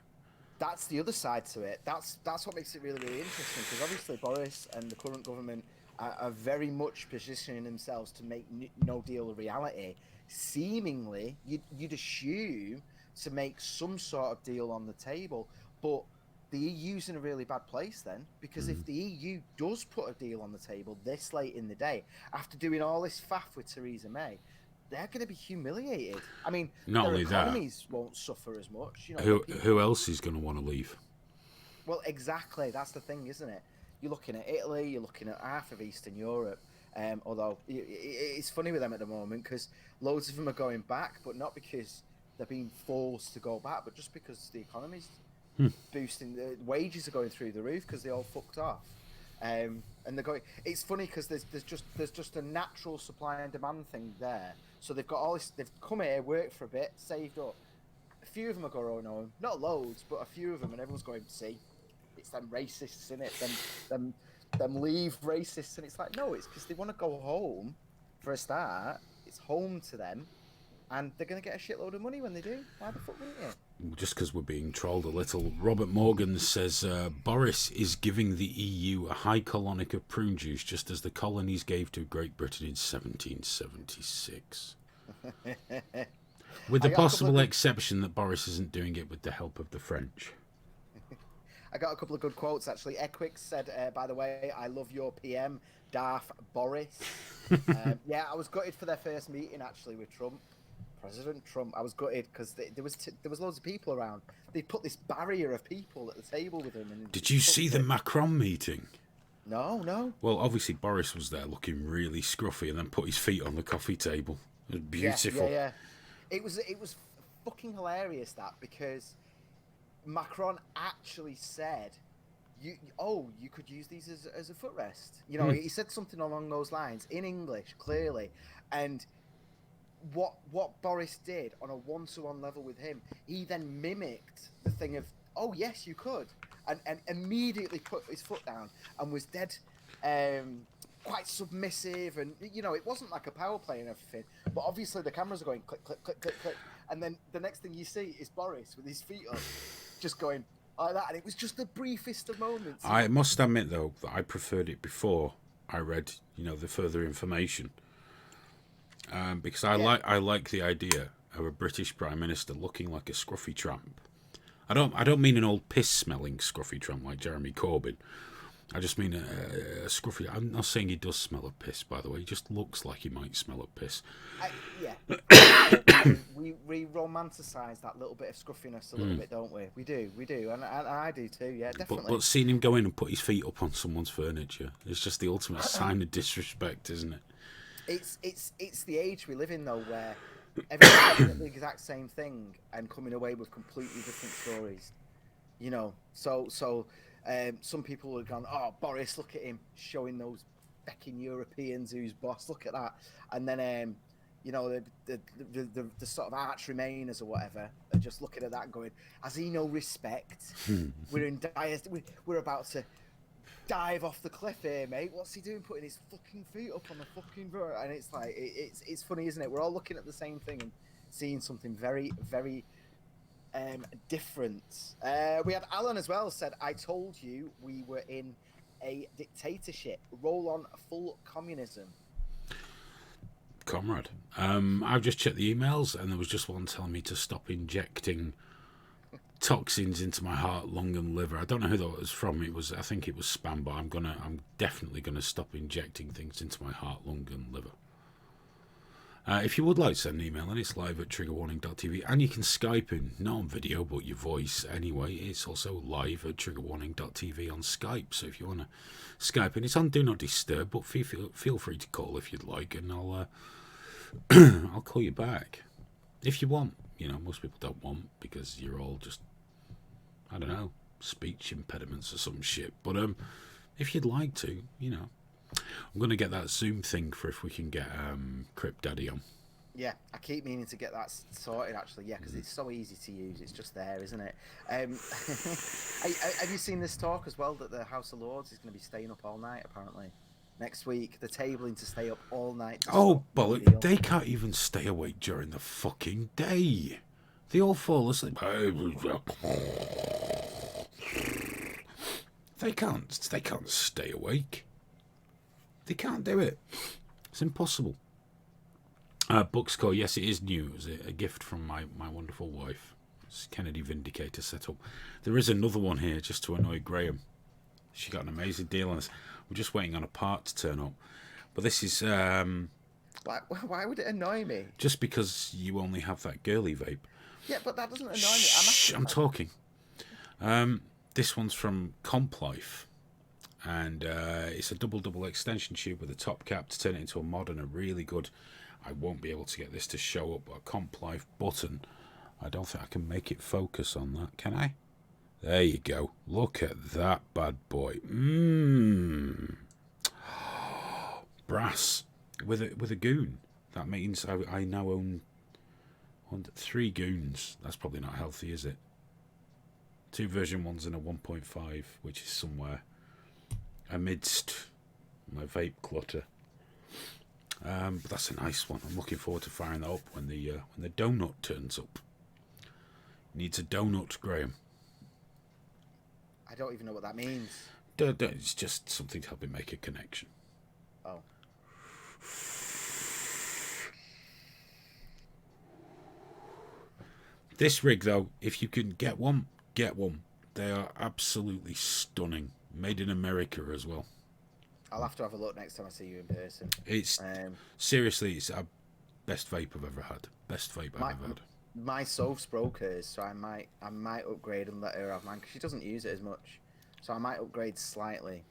Speaker 2: That's the other side to it. That's what makes it really, really interesting because obviously Boris and the current government are very much positioning themselves to make no deal a reality. Seemingly, you'd assume to make some sort of deal on the table, but the EU's in a really bad place then, because if the EU does put a deal on the table this late in the day, after doing all this faff with Theresa May, they're going to be humiliated. I mean,
Speaker 1: Not
Speaker 2: their
Speaker 1: only that,
Speaker 2: economies won't suffer as much.
Speaker 1: Who else is going to want to leave?
Speaker 2: Well, exactly. That's the thing, isn't it? You're looking at Italy, you're looking at half of Eastern Europe. Although it's funny with them at the moment because loads of them are going back, but not because they're being forced to go back, but just because the economy's boosting. The wages are going through the roof because they all fucked off. And they're going. It's funny because there's just a natural supply and demand thing there. So they've got all this. They've come here, worked for a bit, saved up. A few of them are going home, not loads, but a few of them, and everyone's going, see, it's them racists in it, them leave racists, and it's like, no, it's because they want to go home for a start. It's home to them, and they're going to get a shitload of money when they do. Why the fuck wouldn't you?
Speaker 1: Just because we're being trolled a little, Robert Morgan says Boris is giving the EU a high colonic of prune juice, just as the colonies gave to Great Britain in 1776. With the possible exception that Boris isn't doing it with the help of the French.
Speaker 2: I got a couple of good quotes actually. Equix said, by the way, I love your PM, Darth Boris. Yeah, I was gutted for their first meeting actually with Trump. President Trump. I was gutted because there was loads of people around. They put this barrier of people at the table with him. And
Speaker 1: did you see the Macron meeting?
Speaker 2: No.
Speaker 1: Well, obviously Boris was there looking really scruffy and then put his feet on the coffee table. It was beautiful.
Speaker 2: Yeah. It was fucking hilarious that, because Macron actually said, you could use these as a footrest. You know, he said something along those lines in English, clearly. And what Boris did on a one-to-one level with him, he then mimicked the thing of, oh yes, you could, and immediately put his foot down and was dead, quite submissive, and you know, it wasn't like a power play and everything, but obviously the cameras are going click click click click click, and then the next thing you see is Boris with his feet up, just going like that, and it was just the briefest of moments.
Speaker 1: I must admit though that I preferred it before I read, you know, the further information. Because I like the idea of a British Prime Minister looking like a scruffy tramp. I don't mean an old piss-smelling scruffy tramp like Jeremy Corbyn. I just mean a scruffy. I'm not saying he does smell of piss, by the way. He just looks like he might smell of piss.
Speaker 2: We romanticise that little bit of scruffiness a little bit, don't we? We do, and I do too. Yeah, definitely.
Speaker 1: But seeing him go in and put his feet up on someone's furniture is just the ultimate sign of disrespect, isn't it?
Speaker 2: It's the age we live in though, where everyone's doing the exact same thing and coming away with completely different stories. You know, so some people have gone, oh, Boris, look at him showing those fucking Europeans who's boss. Look at that, and then you know, the sort of arch remainers or whatever are just looking at that and going, has he no respect? We're in dire. We're about to dive off the cliff here, mate. What's he doing putting his fucking feet up on the fucking road? And it's like, it's funny, isn't it? We're all looking at the same thing and seeing something very, very different. We had Alan as well said, I told you we were in a dictatorship. Roll on full communism.
Speaker 1: Comrade. I've just checked the emails and there was just one telling me to stop injecting toxins into my heart, lung and liver. I don't know who that was from. I think it was spam, but I'm definitely gonna stop injecting things into my heart, lung and liver. If you would like to send an email, and it's live at triggerwarning.tv, and you can Skype in, not on video but your voice anyway. It's also live at triggerwarning.tv on Skype, so if you want to Skype in, it's on Do Not Disturb, but feel free to call if you'd like, and I'll I'll call you back if you want. You know, most people don't want, because you're all just, I don't know, speech impediments or some shit. But if you'd like to, you know, I'm going to get that Zoom thing for if we can get Crypt Daddy on.
Speaker 2: Yeah, I keep meaning to get that sorted, actually. Yeah, because it's so easy to use. It's just there, isn't it? Have you seen this talk as well, that the House of Lords is going to be staying up all night, apparently? Next week, they're tabling to stay up all night.
Speaker 1: Oh, bollock. They can't even stay awake during the fucking day. They all fall asleep. They can't stay awake. They can't do it. It's impossible. Bookscore, yes, it is new. It was a gift from my wonderful wife. It's Kennedy Vindicator set up. There is another one here just to annoy Graham. She got an amazing deal on this. We're just waiting on a part to turn up. But this is...
Speaker 2: Why would it annoy me?
Speaker 1: Just because you only have that girly vape.
Speaker 2: Yeah, but that doesn't annoy me.
Speaker 1: Shh, I'm talking. This one's from CompLife. And it's a double extension tube with a top cap to turn it into a mod, and a really good... I won't be able to get this to show up, but a CompLife button. I don't think I can make it focus on that, can I? There you go. Look at that bad boy. Brass with a goon. That means I now own 3 goons. That's probably not healthy, is it? 2 version 1s and a 1.5, which is somewhere amidst my vape clutter. But that's a nice one. I'm looking forward to firing that up when the donut turns up. Needs a donut, Graham.
Speaker 2: I don't even know what that means.
Speaker 1: It's just something to help it make a connection.
Speaker 2: Oh.
Speaker 1: This rig, though, if you can get one, get one. They are absolutely stunning. Made in America as well.
Speaker 2: I'll have to have a look next time I see you in person.
Speaker 1: It's seriously, it's our best vape I've ever had. Best vape I've ever had.
Speaker 2: My Soph's broke hers, so I might upgrade and let her have mine because she doesn't use it as much. So I might upgrade slightly.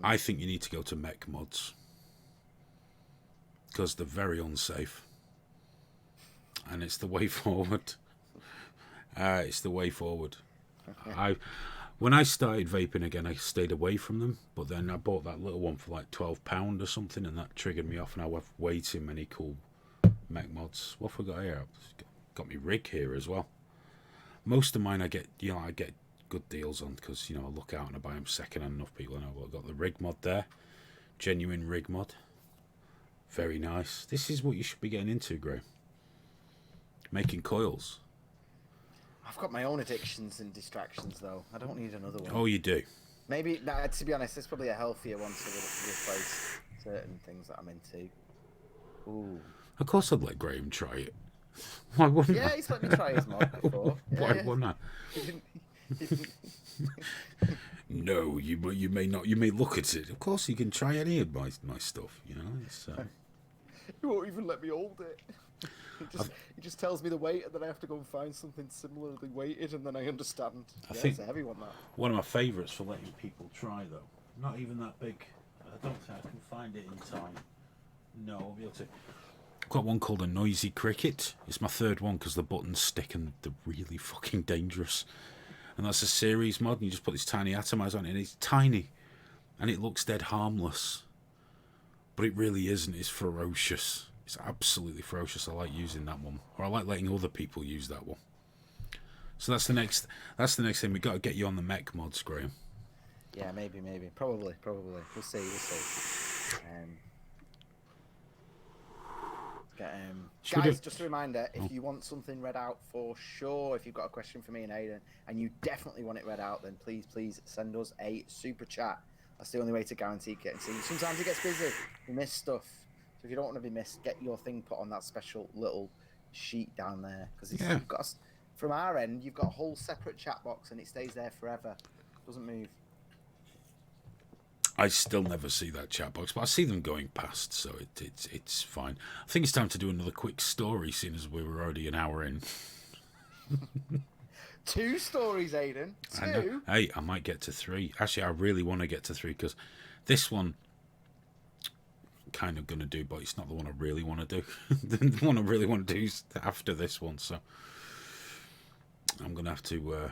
Speaker 1: I think you need to go to Mech Mods because they're very unsafe, and it's the way forward. It's the way forward. When I started vaping again, I stayed away from them, but then I bought that little one for like £12 or something, and that triggered me off. And I have way too many cool Mech Mods. What have I got here? Got me rig here as well. Most of mine I get good deals on because I look out and I buy them second hand. Enough people know. I've got the rig mod there, genuine rig mod. Very nice. This is what you should be getting into, Graham. Making coils.
Speaker 2: I've got my own addictions and distractions, though. I don't need another one.
Speaker 1: Oh, you do.
Speaker 2: Maybe, to be honest, it's probably a healthier one to replace certain things that I'm into. Ooh.
Speaker 1: Of course, I'd let Graham try it. Why wouldn't I?
Speaker 2: Yeah, he's let me try his mod before.
Speaker 1: Why wouldn't I?
Speaker 2: He didn't.
Speaker 1: No, you may not. You may look at it. Of course, you can try any of my stuff. It's.
Speaker 2: He won't even let me hold it. He just tells me the weight, and then I have to go and find something similarly weighted, and then I understand.
Speaker 1: I think
Speaker 2: it's a heavy one, that.
Speaker 1: One of my favourites for letting people try, though. Not even that big. I don't think I can find it in time. No, I'll be able to. I've got one called a Noisy Cricket. It's my third one because the buttons stick and they're really fucking dangerous. And that's a series mod, and you just put this tiny atomizer on it, and it's tiny, and it looks dead harmless. But it really isn't. It's ferocious. It's absolutely ferocious. I like using that one, or I like letting other people use that one. So that's the next thing. We've got to get you on the Mech Mods, Graham.
Speaker 2: Yeah, maybe, probably. We'll see. Guys, just a reminder: if you want something read out for sure, if you've got a question for me and Aidan, and you definitely want it read out, then please send us a super chat. That's the only way to guarantee getting seen. Sometimes it gets busy. We miss stuff. So if you don't want to be missed, get your thing put on that special little sheet down there. Because you've got, from our end, you've got a whole separate chat box, and it stays there forever. Doesn't move.
Speaker 1: I still never see that chat box, but I see them going past, so it's fine. I think it's time to do another quick story, seeing as we were already an hour in.
Speaker 2: 2 stories, Aidan. 2.
Speaker 1: Hey, I might get to 3. Actually, I really want to get to 3 because this one I'm kind of going to do, but it's not the one I really want to do. The one I really want to do is after this one, so I'm going to have to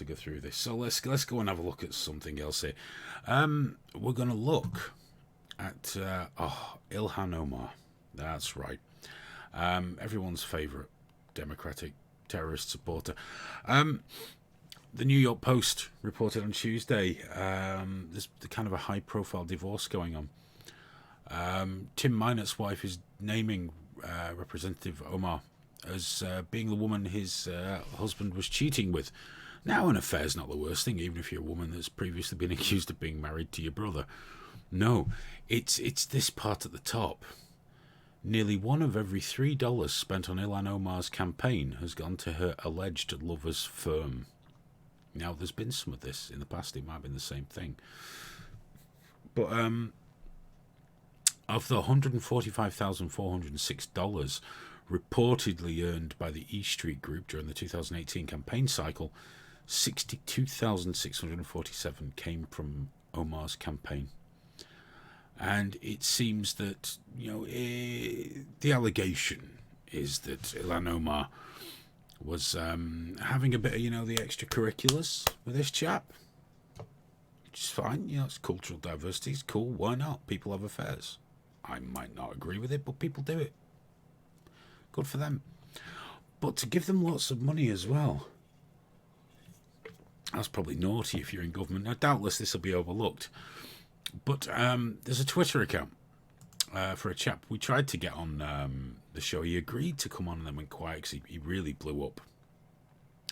Speaker 1: go through this. So let's go and have a look at something else here. We're going to look at Ilhan Omar. That's right. Everyone's favourite Democratic terrorist supporter. The New York Post reported on Tuesday there's kind of a high-profile divorce going on. Tim Minett's wife is naming Representative Omar as being the woman his husband was cheating with. Now, an affair's not the worst thing, even if you're a woman that's previously been accused of being married to your brother. No, it's this part at the top. Nearly one of every $3 spent on Ilhan Omar's campaign has gone to her alleged lover's firm. Now, there's been some of this in the past. It might have been the same thing. But of the $145,406 reportedly earned by the E Street Group during the 2018 campaign cycle, 62,647 came from Omar's campaign. And it seems that, the allegation is that Ilhan Omar was having a bit of, the extracurriculars with this chap. Which is fine, it's cultural diversity, it's cool, why not? People have affairs. I might not agree with it, but people do it. Good for them. But to give them lots of money as well, that's probably naughty if you're in government. Now, doubtless this will be overlooked. But there's a Twitter account for a chap we tried to get on the show. He agreed to come on and then went quiet because he really blew up.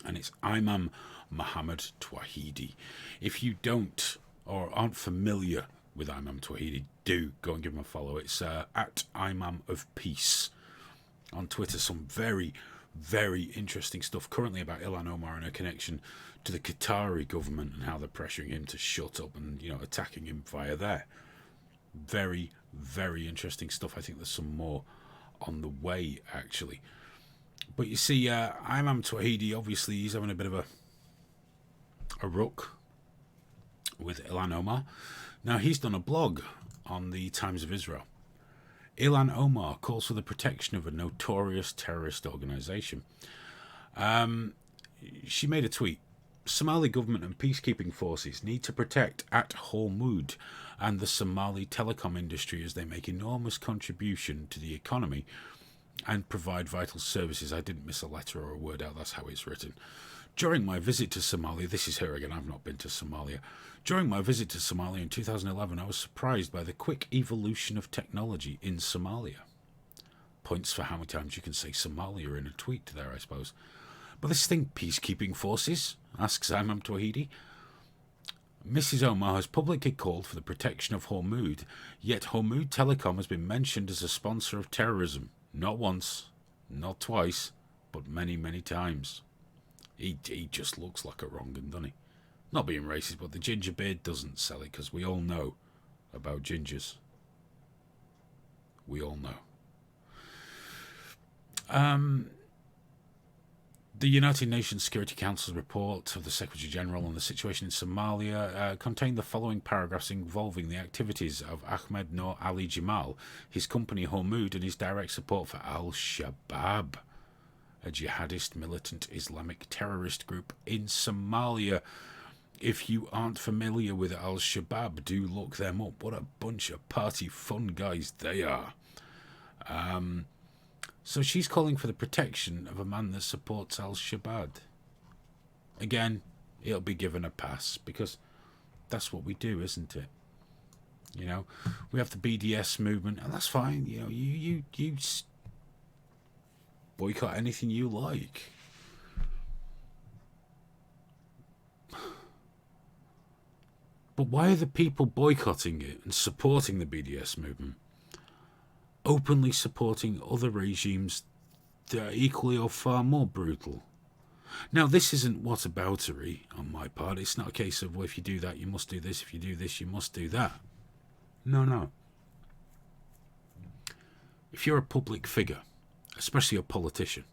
Speaker 1: And it's Imam Muhammad Tawhidi. If you don't or aren't familiar with Imam Tawhidi, do go and give him a follow. It's at Imam of Peace on Twitter. Some very, very interesting stuff currently about Ilhan Omar and her connection to the Qatari government and how they're pressuring him to shut up and, you know, attacking him via there. Very, very interesting stuff. I think there's some more on the way, actually. But you see, Imam Tawhidi, obviously, he's having a bit of a ruck with Ilhan Omar. Now, he's done a blog on the Times of Israel. Ilhan Omar calls for the protection of a notorious terrorist organisation. She made a tweet. Somali government and peacekeeping forces need to protect at Hormuz and the Somali telecom industry as they make enormous contribution to the economy and provide vital services. I didn't miss a letter or a word out, that's how it's written. During my visit to Somalia, this is her again, I've not been to Somalia. During my visit to Somalia in 2011, I was surprised by the quick evolution of technology in Somalia. Points for how many times you can say Somalia in a tweet there, I suppose. But this thing, peacekeeping forces, asks Imam Tawhidi. Mrs. Omar has publicly called for the protection of Hormuz, yet Hormuz Telecom has been mentioned as a sponsor of terrorism. Not once, not twice, but many, many times. He just looks like a wrong un, doesn't he? Not being racist, but the ginger beard doesn't sell it, because we all know about gingers. We all know. The United Nations Security Council's report of the Secretary General on the situation in Somalia contained the following paragraphs involving the activities of Ahmed Noor Ali Jamal, his company Hormuz, and his direct support for Al-Shabaab, a jihadist militant Islamic terrorist group in Somalia. If you aren't familiar with Al-Shabaab, do look them up. What a bunch of party fun guys they are. So she's calling for the protection of a man that supports Al-Shabaab. Again, it'll be given a pass, because that's what we do, isn't it? You know, we have the BDS movement, and that's fine. You know, you boycott anything you like. But why are the people boycotting it and supporting the BDS movement openly supporting other regimes that are equally or far more brutal? Now, this isn't whataboutery on my part. It's not a case of, well, if you do that, you must do this. If you do this, you must do that. No. If you're a public figure, especially a politician,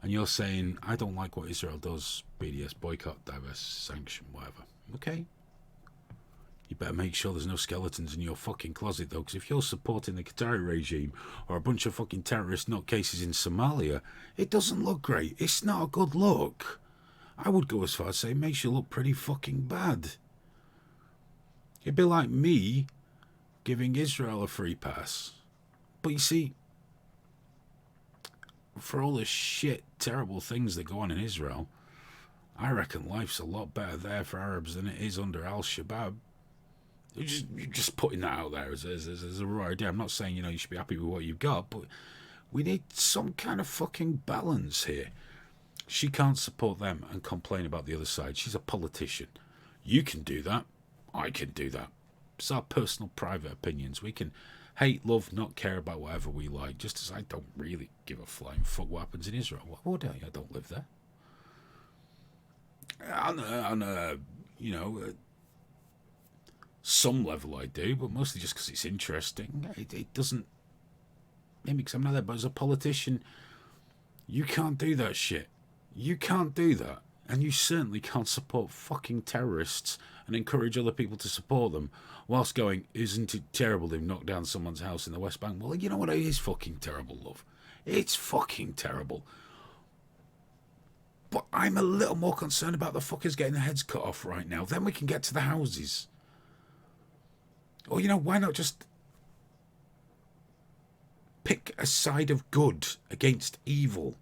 Speaker 1: and you're saying, I don't like what Israel does, BDS, boycott, divest, sanction, whatever, okay? You better make sure there's no skeletons in your fucking closet, though, because if you're supporting the Qatari regime or a bunch of fucking terrorist nutcases in Somalia, it doesn't look great. It's not a good look. I would go as far as say it makes you look pretty fucking bad. It'd be like me giving Israel a free pass. But you see, for all the shit, terrible things that go on in Israel, I reckon life's a lot better there for Arabs than it is under Al-Shabaab. You're just putting that out there as a raw idea. I'm not saying, you should be happy with what you've got, but we need some kind of fucking balance here. She can't support them and complain about the other side. She's a politician. You can do that. I can do that. It's our personal, private opinions. We can hate, love, not care about whatever we like, just as I don't really give a flying fuck what happens in Israel. What would I? I don't live there. Some level I do, but mostly just because it's interesting. It doesn't... Maybe because I'm not there, but as a politician, you can't do that shit. You can't do that. And you certainly can't support fucking terrorists and encourage other people to support them whilst going, isn't it terrible they've knocked down someone's house in the West Bank? Well, you know what? It is fucking terrible, love. It's fucking terrible. But I'm a little more concerned about the fuckers getting their heads cut off right now. Then we can get to the houses. Or, why not just pick a side of good against evil?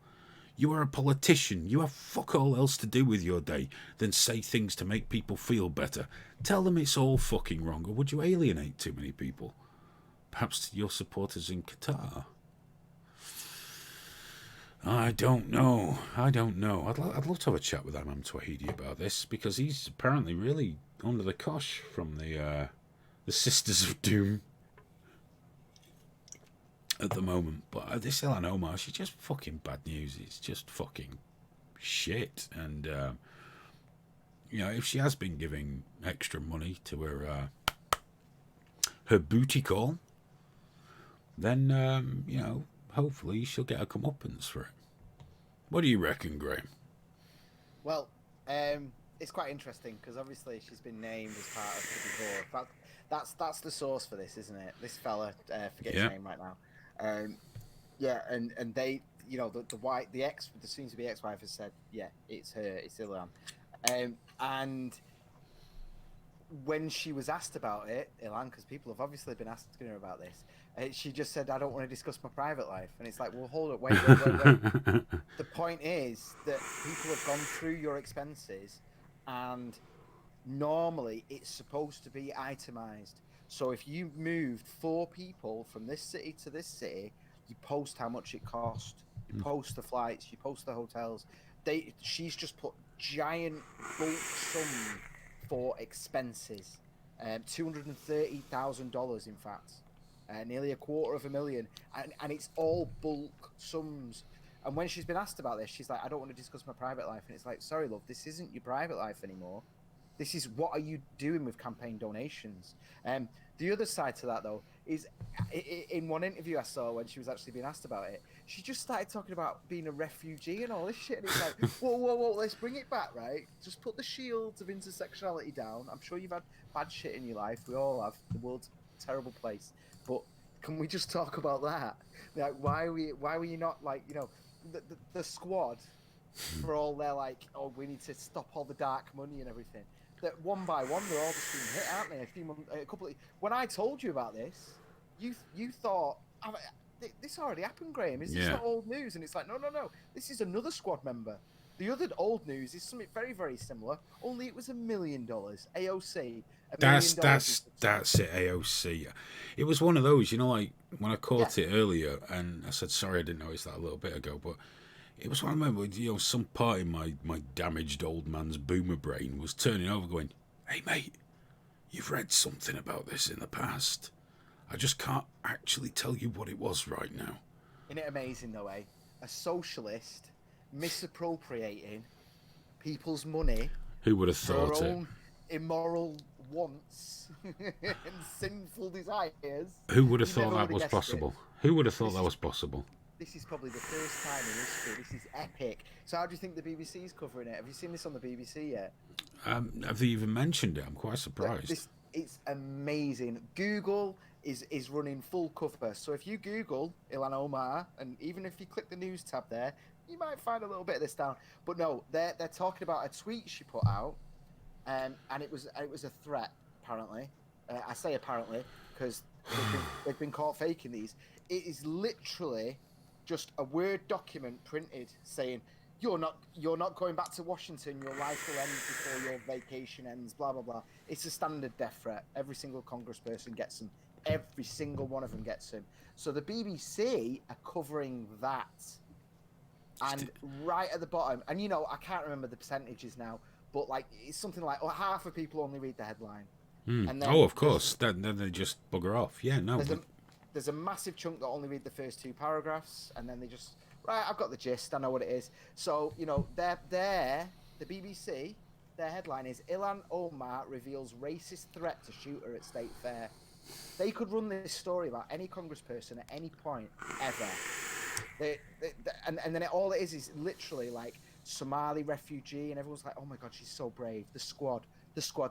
Speaker 1: You are a politician. You have fuck all else to do with your day than say things to make people feel better. Tell them it's all fucking wrong, or would you alienate too many people? Perhaps to your supporters in Qatar. I don't know. I'd love to have a chat with Imam Twahidi about this, because he's apparently really under the cosh from the Sisters of Doom at the moment. But this Ilhan Omar, she's just fucking bad news. It's just fucking shit. And if she has been giving extra money to her booty call, then hopefully she'll get a comeuppance for it. What do you reckon, Graham?
Speaker 2: Well, it's quite interesting because obviously she's been named as part of the divorce. That's the source for this, isn't it? This fella, forget his name right now. And they, the soon to be ex-wife has said, yeah, it's her, it's Ilhan. And when she was asked about it, Ilhan, because people have obviously been asking her about this, she just said, I don't want to discuss my private life. And it's like, well, hold up, wait. The point is that people have gone through your expenses, and normally it's supposed to be itemized. So if you moved 4 people from this city to this city, you post how much it cost, you post the flights, you post the hotels. She's just put giant bulk sum for expenses, $230,000 in fact, nearly $250,000, and it's all bulk sums. And when she's been asked about this, she's like, I don't want to discuss my private life. And it's like, sorry love, this isn't your private life anymore. This is, what are you doing with campaign donations? The other side to that, though, is in one interview I saw when she was actually being asked about it, she just started talking about being a refugee and all this shit. And it's like, whoa, let's bring it back, right? Just put the shields of intersectionality down. I'm sure you've had bad shit in your life. We all have. The world's a terrible place. But can we just talk about that? Like, why were you not, like, the squad, for all their, like, oh, we need to stop all the dark money and everything. That one by one, they're all just being hit, aren't they? When I told you about this, you thought, this already happened, Graham. Is this not old news? And it's like, no. This is another squad member. The other old news is something very, very similar. Only it was $1 million. AOC.
Speaker 1: That's it. AOC. It was one of those, like when I caught it earlier, and I said sorry, I didn't notice that a little bit ago, but. It was one of them where, some part in my damaged old man's boomer brain was turning over going, hey, mate, you've read something about this in the past. I just can't actually tell you what it was right now.
Speaker 2: Isn't it amazing, though, eh? A socialist misappropriating people's money.
Speaker 1: Who would have thought
Speaker 2: for
Speaker 1: it?
Speaker 2: Their own immoral wants and sinful desires.
Speaker 1: Who would have thought that was possible? Who would have thought that was possible?
Speaker 2: This is probably the first time in history. This is epic. So how do you think the BBC is covering it? Have you seen this on the BBC yet?
Speaker 1: Have they even mentioned it? I'm quite surprised.
Speaker 2: It's amazing. Google is running full cover. So if you Google Ilhan Omar, and even if you click the news tab there, you might find a little bit of this down. But no, they're talking about a tweet she put out, and it was a threat, apparently. I say apparently because they've been caught faking these. It is literally just a Word document printed saying, you're not going back to Washington, your life will end before your vacation ends, blah, blah, blah. It's a standard death threat. Every single congressperson gets them. Every single one of them gets them. So the BBC are covering that. And right at the bottom, and I can't remember the percentages now, but like it's something like half of people only read the headline.
Speaker 1: And then of course. Then they just bugger off. Yeah, no.
Speaker 2: There's a massive chunk that only read the first 2 paragraphs, and then they just, right, I've got the gist, I know what it is. So, the BBC, their headline is, Ilhan Omar reveals racist threat to shooter at State Fair. They could run this story about any congressperson at any point, ever. And then all it is literally like Somali refugee, and everyone's like, oh my God, she's so brave. The squad.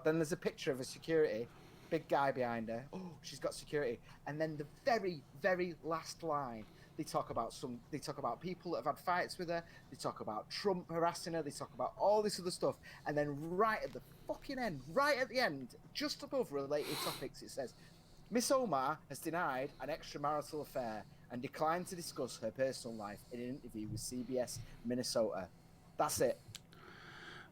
Speaker 2: Then there's a picture of a security. Big guy behind her. Oh, she's got security. And then the very, very last line, they talk about people that have had fights with her. They talk about Trump harassing her. They talk about all this other stuff. And then right at the fucking end, right at the end, just above related topics, it says, Miss Omar has denied an extramarital affair and declined to discuss her personal life in an interview with CBS Minnesota. That's it.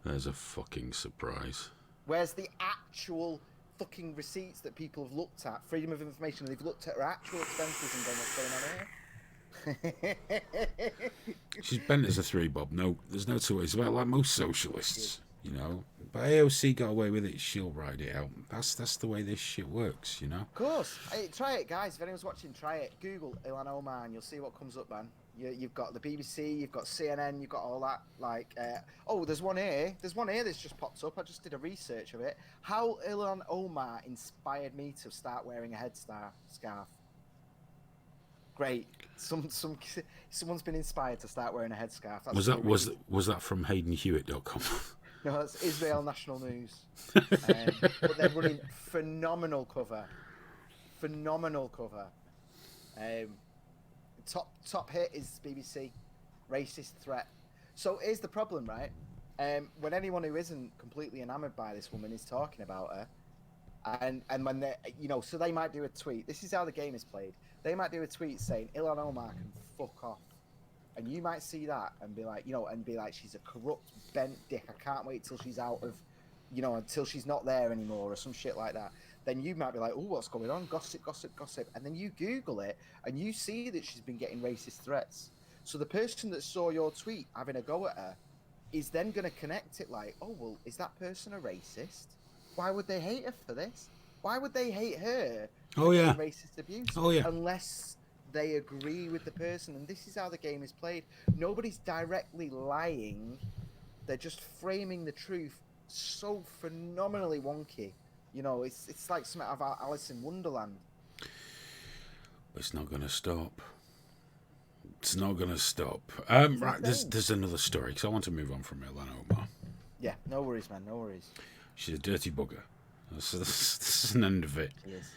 Speaker 1: There's a fucking surprise.
Speaker 2: Where's the actual fucking receipts that people have looked at, freedom of information, and they've looked at her actual expenses and gone, what's going on here?
Speaker 1: She's bent as a three bob. No, there's no two ways about it, like most socialists, you know. But AOC got away with it. She'll ride it out. That's the way this shit works, you know.
Speaker 2: Of course. Hey, try it, guys. If anyone's watching, try it. Google Ilhan Omar and you'll see what comes up, man. You've got the BBC, you've got CNN, you've got all that. Like, oh, there's one here. There's one here that's just popped up. I just did a research of it. How Ilhan Omar inspired me to start wearing a headscarf. Great. Someone's been inspired to start wearing a headscarf. That's
Speaker 1: Was that from HaydenHewitt.com?
Speaker 2: No, that's Israel National News. But they're running phenomenal cover. Top hit is BBC. Racist threat. So here's the problem, right? When anyone who isn't completely enamored by this woman is talking about her, and when they, you know, so they might do a tweet. This is how the game is played. They might do a tweet saying Ilhan Omar can fuck off, and you might see that and be like, you know, and be like, she's a corrupt, bent dick. I can't wait till she's out of, you know, until she's not there anymore or some shit like that. Then you might be like, oh, what's going on? Gossip. And then you Google it and you see that she's been getting racist threats. So the person that saw your tweet having a go at her is then going to connect it like, oh, well, is that person a racist? Why would they hate her for this? Why would they hate her for racist abuse?
Speaker 1: Oh, yeah.
Speaker 2: Unless they agree with the person. And this is how the game is played. Nobody's directly lying. They're just framing the truth so phenomenally wonky. You know, it's like something out of Alice in Wonderland.
Speaker 1: It's not going to stop. It's not going to stop. Right, there's another story, because I want to move on from Ilhan Omar.
Speaker 2: Yeah, no worries, man, no worries.
Speaker 1: She's a dirty bugger. This is an end of it.
Speaker 2: She is.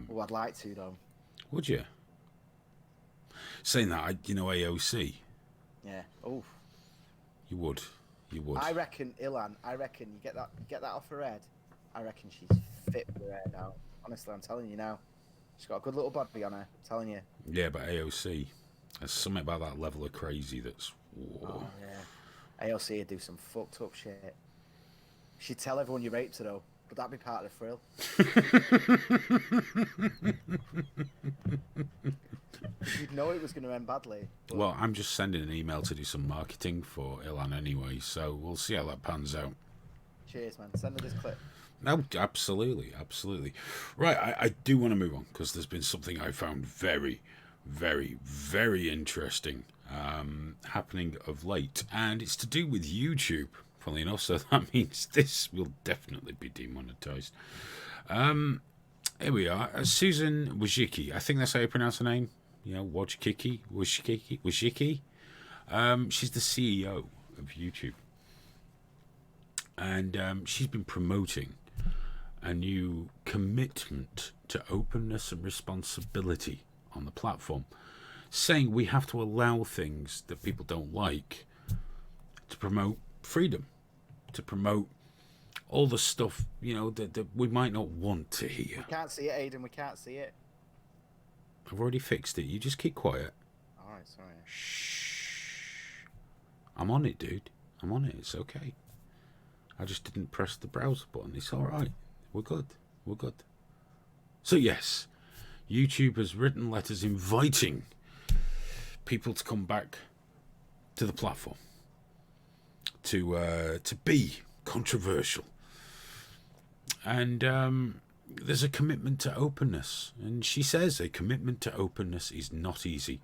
Speaker 2: Well, I'd like to, though.
Speaker 1: Would you? Saying that, you know AOC?
Speaker 2: Yeah. Oh.
Speaker 1: You would.
Speaker 2: I reckon, Ilhan, you get that off her head. I reckon she's fit for her hair now. Honestly, I'm telling you now. She's got a good little body on her. I'm telling you.
Speaker 1: Yeah, but AOC, there's something about that level of crazy that's... Whoa.
Speaker 2: Oh, yeah. AOC would do some fucked up shit. She'd tell everyone you raped her, though. Would that be part of the thrill? You'd know it was going to end badly. But...
Speaker 1: Well, I'm just sending an email to do some marketing for Ilhan anyway, so we'll see how that pans out.
Speaker 2: Cheers, man. Send her this clip.
Speaker 1: No, absolutely. Right, I do want to move on, because there's been something I found very, very, very interesting happening of late, and it's to do with YouTube, funnily enough, so that means this will definitely be demonetized. Here we are. Susan Wojcicki, I think that's how you pronounce her name. You know, Wojcicki. She's the CEO of YouTube. And she's been promoting a new commitment to openness and responsibility on the platform, saying we have to allow things that people don't like to promote freedom, to promote all the stuff, you know, that we might not want to hear.
Speaker 2: We can't see it, Aiden. We can't see it.
Speaker 1: I've already fixed it. You just keep quiet.
Speaker 2: All right, sorry.
Speaker 1: Shh. I'm on it, dude. I'm on it. It's okay. I just didn't press the browser button. It's all right. We're good. So yes, YouTube has written letters inviting people to come back to the platform, to be controversial, and there's a commitment to openness. And she says a commitment to openness is not easy.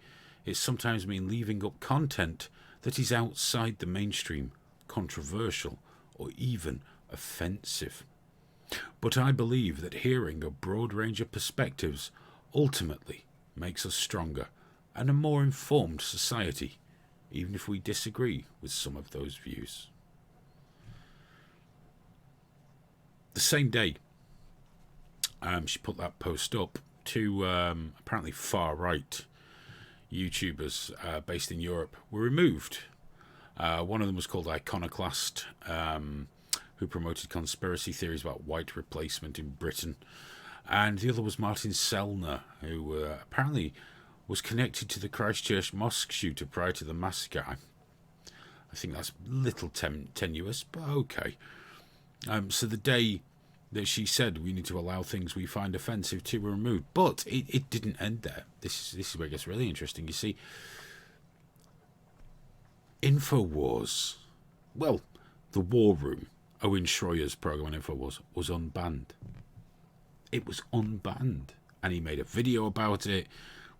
Speaker 1: It sometimes means leaving up content that is outside the mainstream, controversial, or even offensive. But I believe that hearing a broad range of perspectives ultimately makes us stronger and a more informed society, even if we disagree with some of those views. The same day, she put that post up, two apparently far-right YouTubers based in Europe were removed. One of them was called Iconoclast, who promoted conspiracy theories about white replacement in Britain. And the other was Martin Sellner, who apparently was connected to the Christchurch mosque shooter prior to the massacre. I think that's a little tenuous, but okay. So the day that she said we need to allow things we find offensive to be removed. But it didn't end there. This is where it gets really interesting. You see, InfoWars, well, the War Room, Owen Schroyer's program on InfoWars, was unbanned. It was unbanned. And he made a video about it.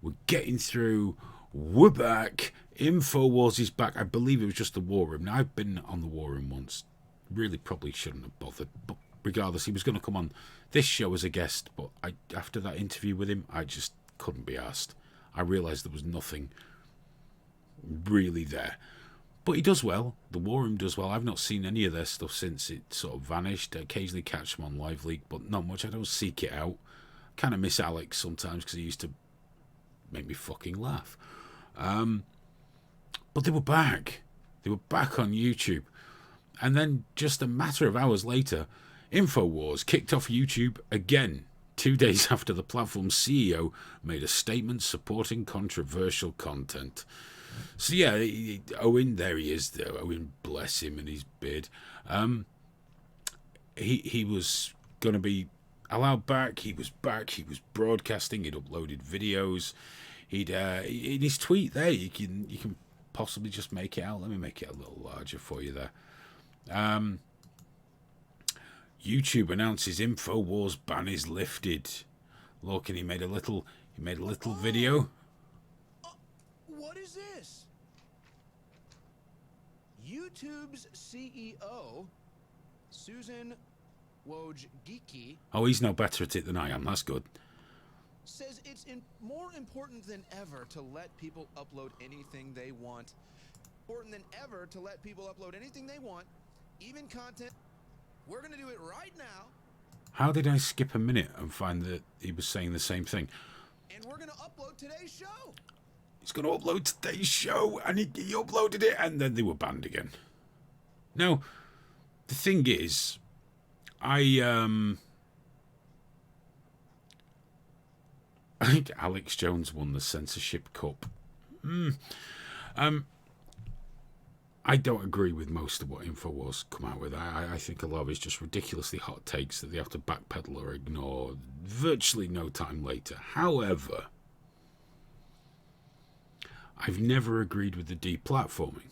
Speaker 1: We're getting through. We're back. InfoWars is back. I believe it was just the War Room. Now, I've been on the War Room once. Really probably shouldn't have bothered. But regardless, he was going to come on this show as a guest. But after that interview with him, I just couldn't be asked. I realised there was nothing really there. But he does well. The War Room does well. I've not seen any of their stuff since it sort of vanished. I occasionally catch them on Live Leak, but not much. I don't seek it out. Kind of miss Alex sometimes because he used to make me fucking laugh. But they were back. They were back on YouTube. And then just a matter of hours later, InfoWars kicked off YouTube again, 2 days after the platform's CEO made a statement supporting controversial content. So yeah, Owen, there he is. Owen, bless him and his beard. He was going to be allowed back. He was back. He was broadcasting. He'd uploaded videos. He'd in his tweet there. You can possibly just make it out. Let me make it a little larger for you there. YouTube announces InfoWars ban is lifted. Look, and he made a little video.
Speaker 4: What is this? YouTube's CEO, Susan Wojcicki,
Speaker 1: Oh, he's no better at it than I am. That's good.
Speaker 4: says it's more important than ever to let people upload anything they want. Important than ever to let people upload anything they want, even content. We're going to do it right now.
Speaker 1: How did I skip a minute and find that he was saying the same thing?
Speaker 4: And we're going to upload today's show.
Speaker 1: He's going to upload today's show, and he uploaded it, and then they were banned again. Now, the thing is, I think Alex Jones won the censorship cup. I don't agree with most of what InfoWars come out with. I think a lot of it's just ridiculously hot takes that they have to backpedal or ignore virtually no time later. However, I've never agreed with the deplatforming.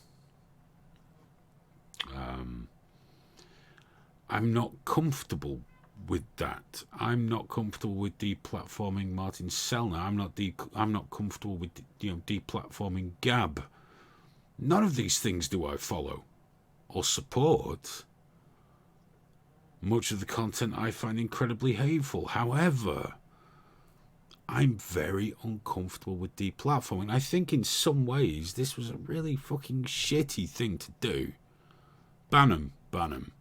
Speaker 1: I'm not comfortable with that. I'm not comfortable with deplatforming Martin Sellner. I'm not comfortable with deplatforming Gab. None of these things do I follow or support. Much of the content I find incredibly hateful. However, I'm very uncomfortable with deplatforming. I think in some ways this was a really fucking shitty thing to do. Ban them.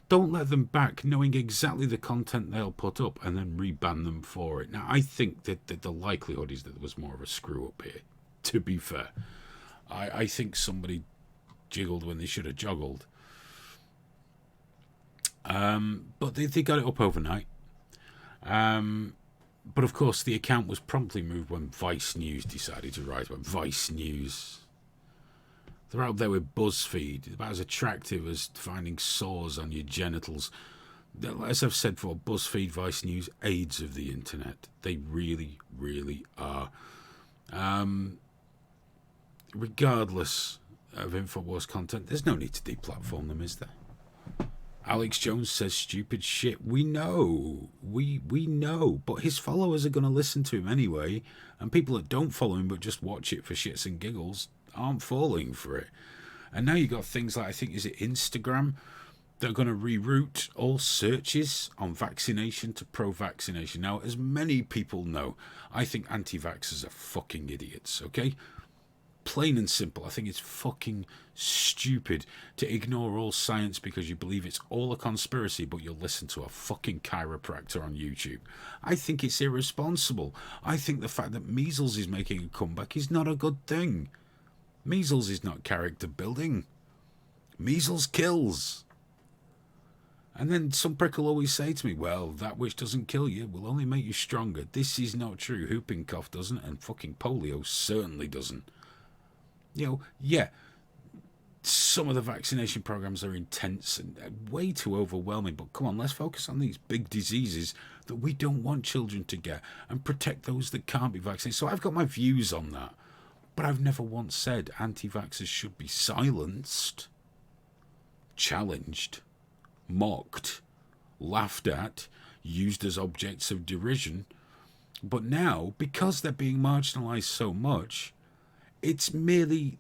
Speaker 1: Don't let them back knowing exactly the content they'll put up and then reban them for it. Now, I think that the likelihood is that there was more of a screw up here, to be fair. I think somebody jiggled when they should have joggled. But they got it up overnight. But of course, the account was promptly moved when Vice News decided to rise. But Vice News, they're out there with BuzzFeed, about as attractive as finding sores on your genitals. As I've said before, BuzzFeed, Vice News, AIDS of the internet. They really, really are. Regardless of InfoWars content, there's no need to deplatform them, is there? Alex Jones says stupid shit. We know. We know. But his followers are going to listen to him anyway. And people that don't follow him but just watch it for shits and giggles aren't falling for it. And now you got things like, I think, is it Instagram? They're going to reroute all searches on vaccination to pro-vaccination. Now, as many people know, I think anti-vaxxers are fucking idiots, okay? Plain and simple. I think it's fucking stupid to ignore all science because you believe it's all a conspiracy, but you'll listen to a fucking chiropractor on YouTube. I think it's irresponsible. I think the fact that measles is making a comeback is not a good thing. Measles is not character building. Measles kills. And then some prick will always say to me, well, that which doesn't kill you will only make you stronger. This is not true. Whooping cough doesn't, and fucking polio certainly doesn't. Yeah, some of the vaccination programs are intense and way too overwhelming. But come on, let's focus on these big diseases that we don't want children to get and protect those that can't be vaccinated. So I've got my views on that. But I've never once said anti-vaxxers should be silenced, challenged, mocked, laughed at, used as objects of derision. But now, because they're being marginalised so much, it's merely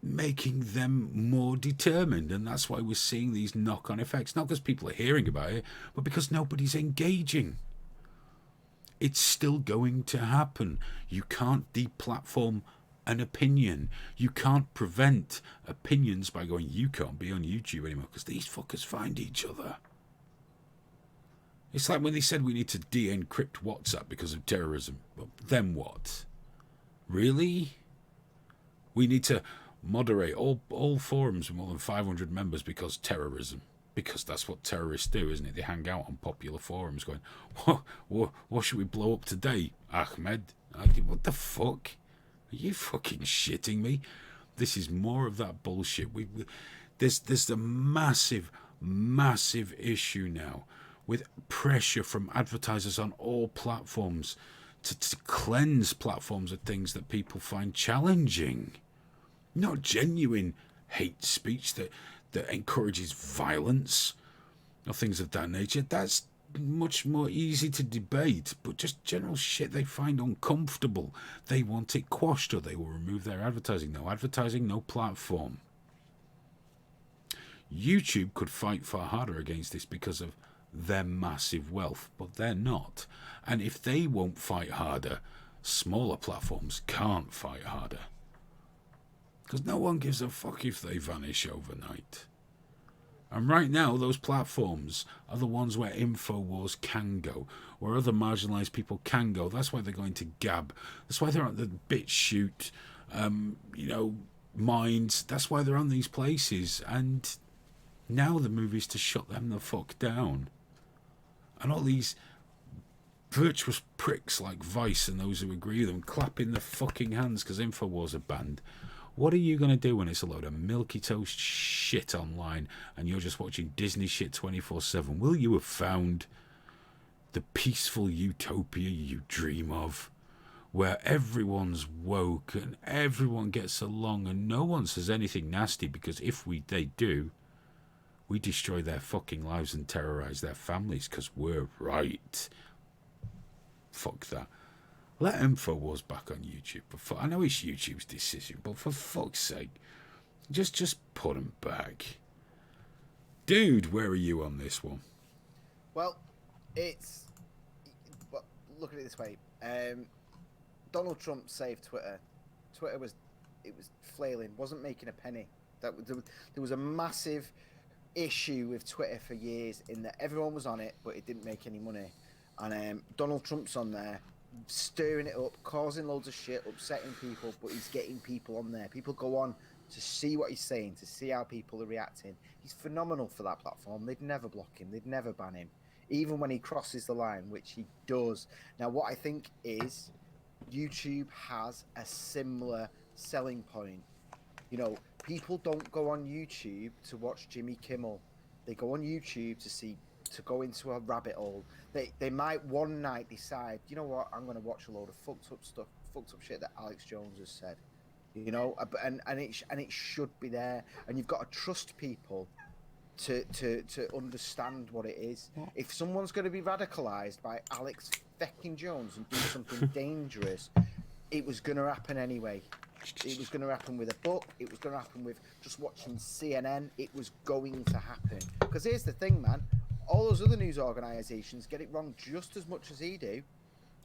Speaker 1: making them more determined. And that's why we're seeing these knock-on effects. Not because people are hearing about it, but because nobody's engaging. It's still going to happen. You can't deplatform an opinion. You can't prevent opinions by going, you can't be on YouTube anymore, because these fuckers find each other. It's like when they said we need to de-encrypt WhatsApp because of terrorism. Well, then what? Really? We need to moderate all forums with more than 500 members because terrorism. Because that's what terrorists do, isn't it? They hang out on popular forums going, what should we blow up today, Ahmed? What the fuck? Are you fucking shitting me? This is more of that bullshit. There's a massive issue now with pressure from advertisers on all platforms to cleanse platforms of things that people find challenging. Not genuine hate speech that encourages violence or things of that nature. That's much more easy to debate, but just general shit they find uncomfortable. They want it quashed or they will remove their advertising. No advertising, no platform. YouTube could fight far harder against this because of their massive wealth, but they're not. And if they won't fight harder, smaller platforms can't fight harder. Because no one gives a fuck if they vanish overnight. And right now, those platforms are the ones where InfoWars can go, where other marginalised people can go. That's why they're going to Gab. That's why they're at the BitChute, Minds. That's why they're on these places. And now the move is to shut them the fuck down. And all these virtuous pricks like Vice and those who agree with them clapping their fucking hands because InfoWars are banned. What are you going to do when it's a load of milky toast shit online and you're just watching Disney shit 24/7? Will you have found the peaceful utopia you dream of, where everyone's woke and everyone gets along and no one says anything nasty? Because if they do, we destroy their fucking lives and terrorise their families because we're right. Fuck that. Let InfoWars back on YouTube. I know it's YouTube's decision, but for fuck's sake, just put them back. Dude, where are you on this one?
Speaker 2: Well, look at it this way. Donald Trump saved Twitter. Twitter was flailing, wasn't making a penny. There was a massive issue with Twitter for years in that everyone was on it, but it didn't make any money. And Donald Trump's on there, stirring it up, causing loads of shit, upsetting people, but he's getting people on there. People go on to see what he's saying, to see how people are reacting. He's phenomenal for that platform. They'd never block him. They'd never ban him, even when he crosses the line, which he does. Now, what I think is YouTube has a similar selling point. You know, people don't go on YouTube to watch Jimmy Kimmel. They go on YouTube to go into a rabbit hole. They might one night decide, you know what, I'm going to watch a load of fucked up shit that Alex Jones has said. You know, and it should be there. And you've got to trust people to understand what it is. Yeah. If someone's going to be radicalized by Alex fucking Jones and do something dangerous, it was going to happen anyway. It was going to happen with a book. It was going to happen with just watching CNN. It was going to happen. Because here's the thing, man. All those other news organisations get it wrong just as much as he do.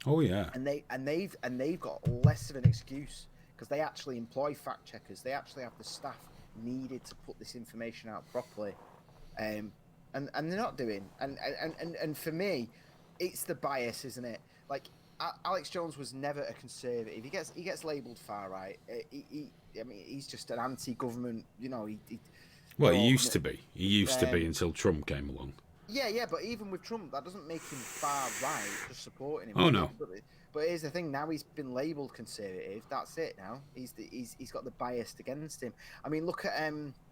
Speaker 1: Oh yeah.
Speaker 2: And they've got less of an excuse because they actually employ fact checkers. They actually have the staff needed to put this information out properly, and they're not doing. And for me, it's the bias, isn't it? Like Alex Jones was never a conservative. He gets labelled far right. I mean, he's just an anti-government. You know, he
Speaker 1: used to be. He used to be until Trump came along.
Speaker 2: Yeah, but even with Trump, that doesn't make him far right, just supporting him.
Speaker 1: Oh, no.
Speaker 2: But here's the thing, now he's been labelled conservative, that's it now. He's got the bias against him. I mean, look at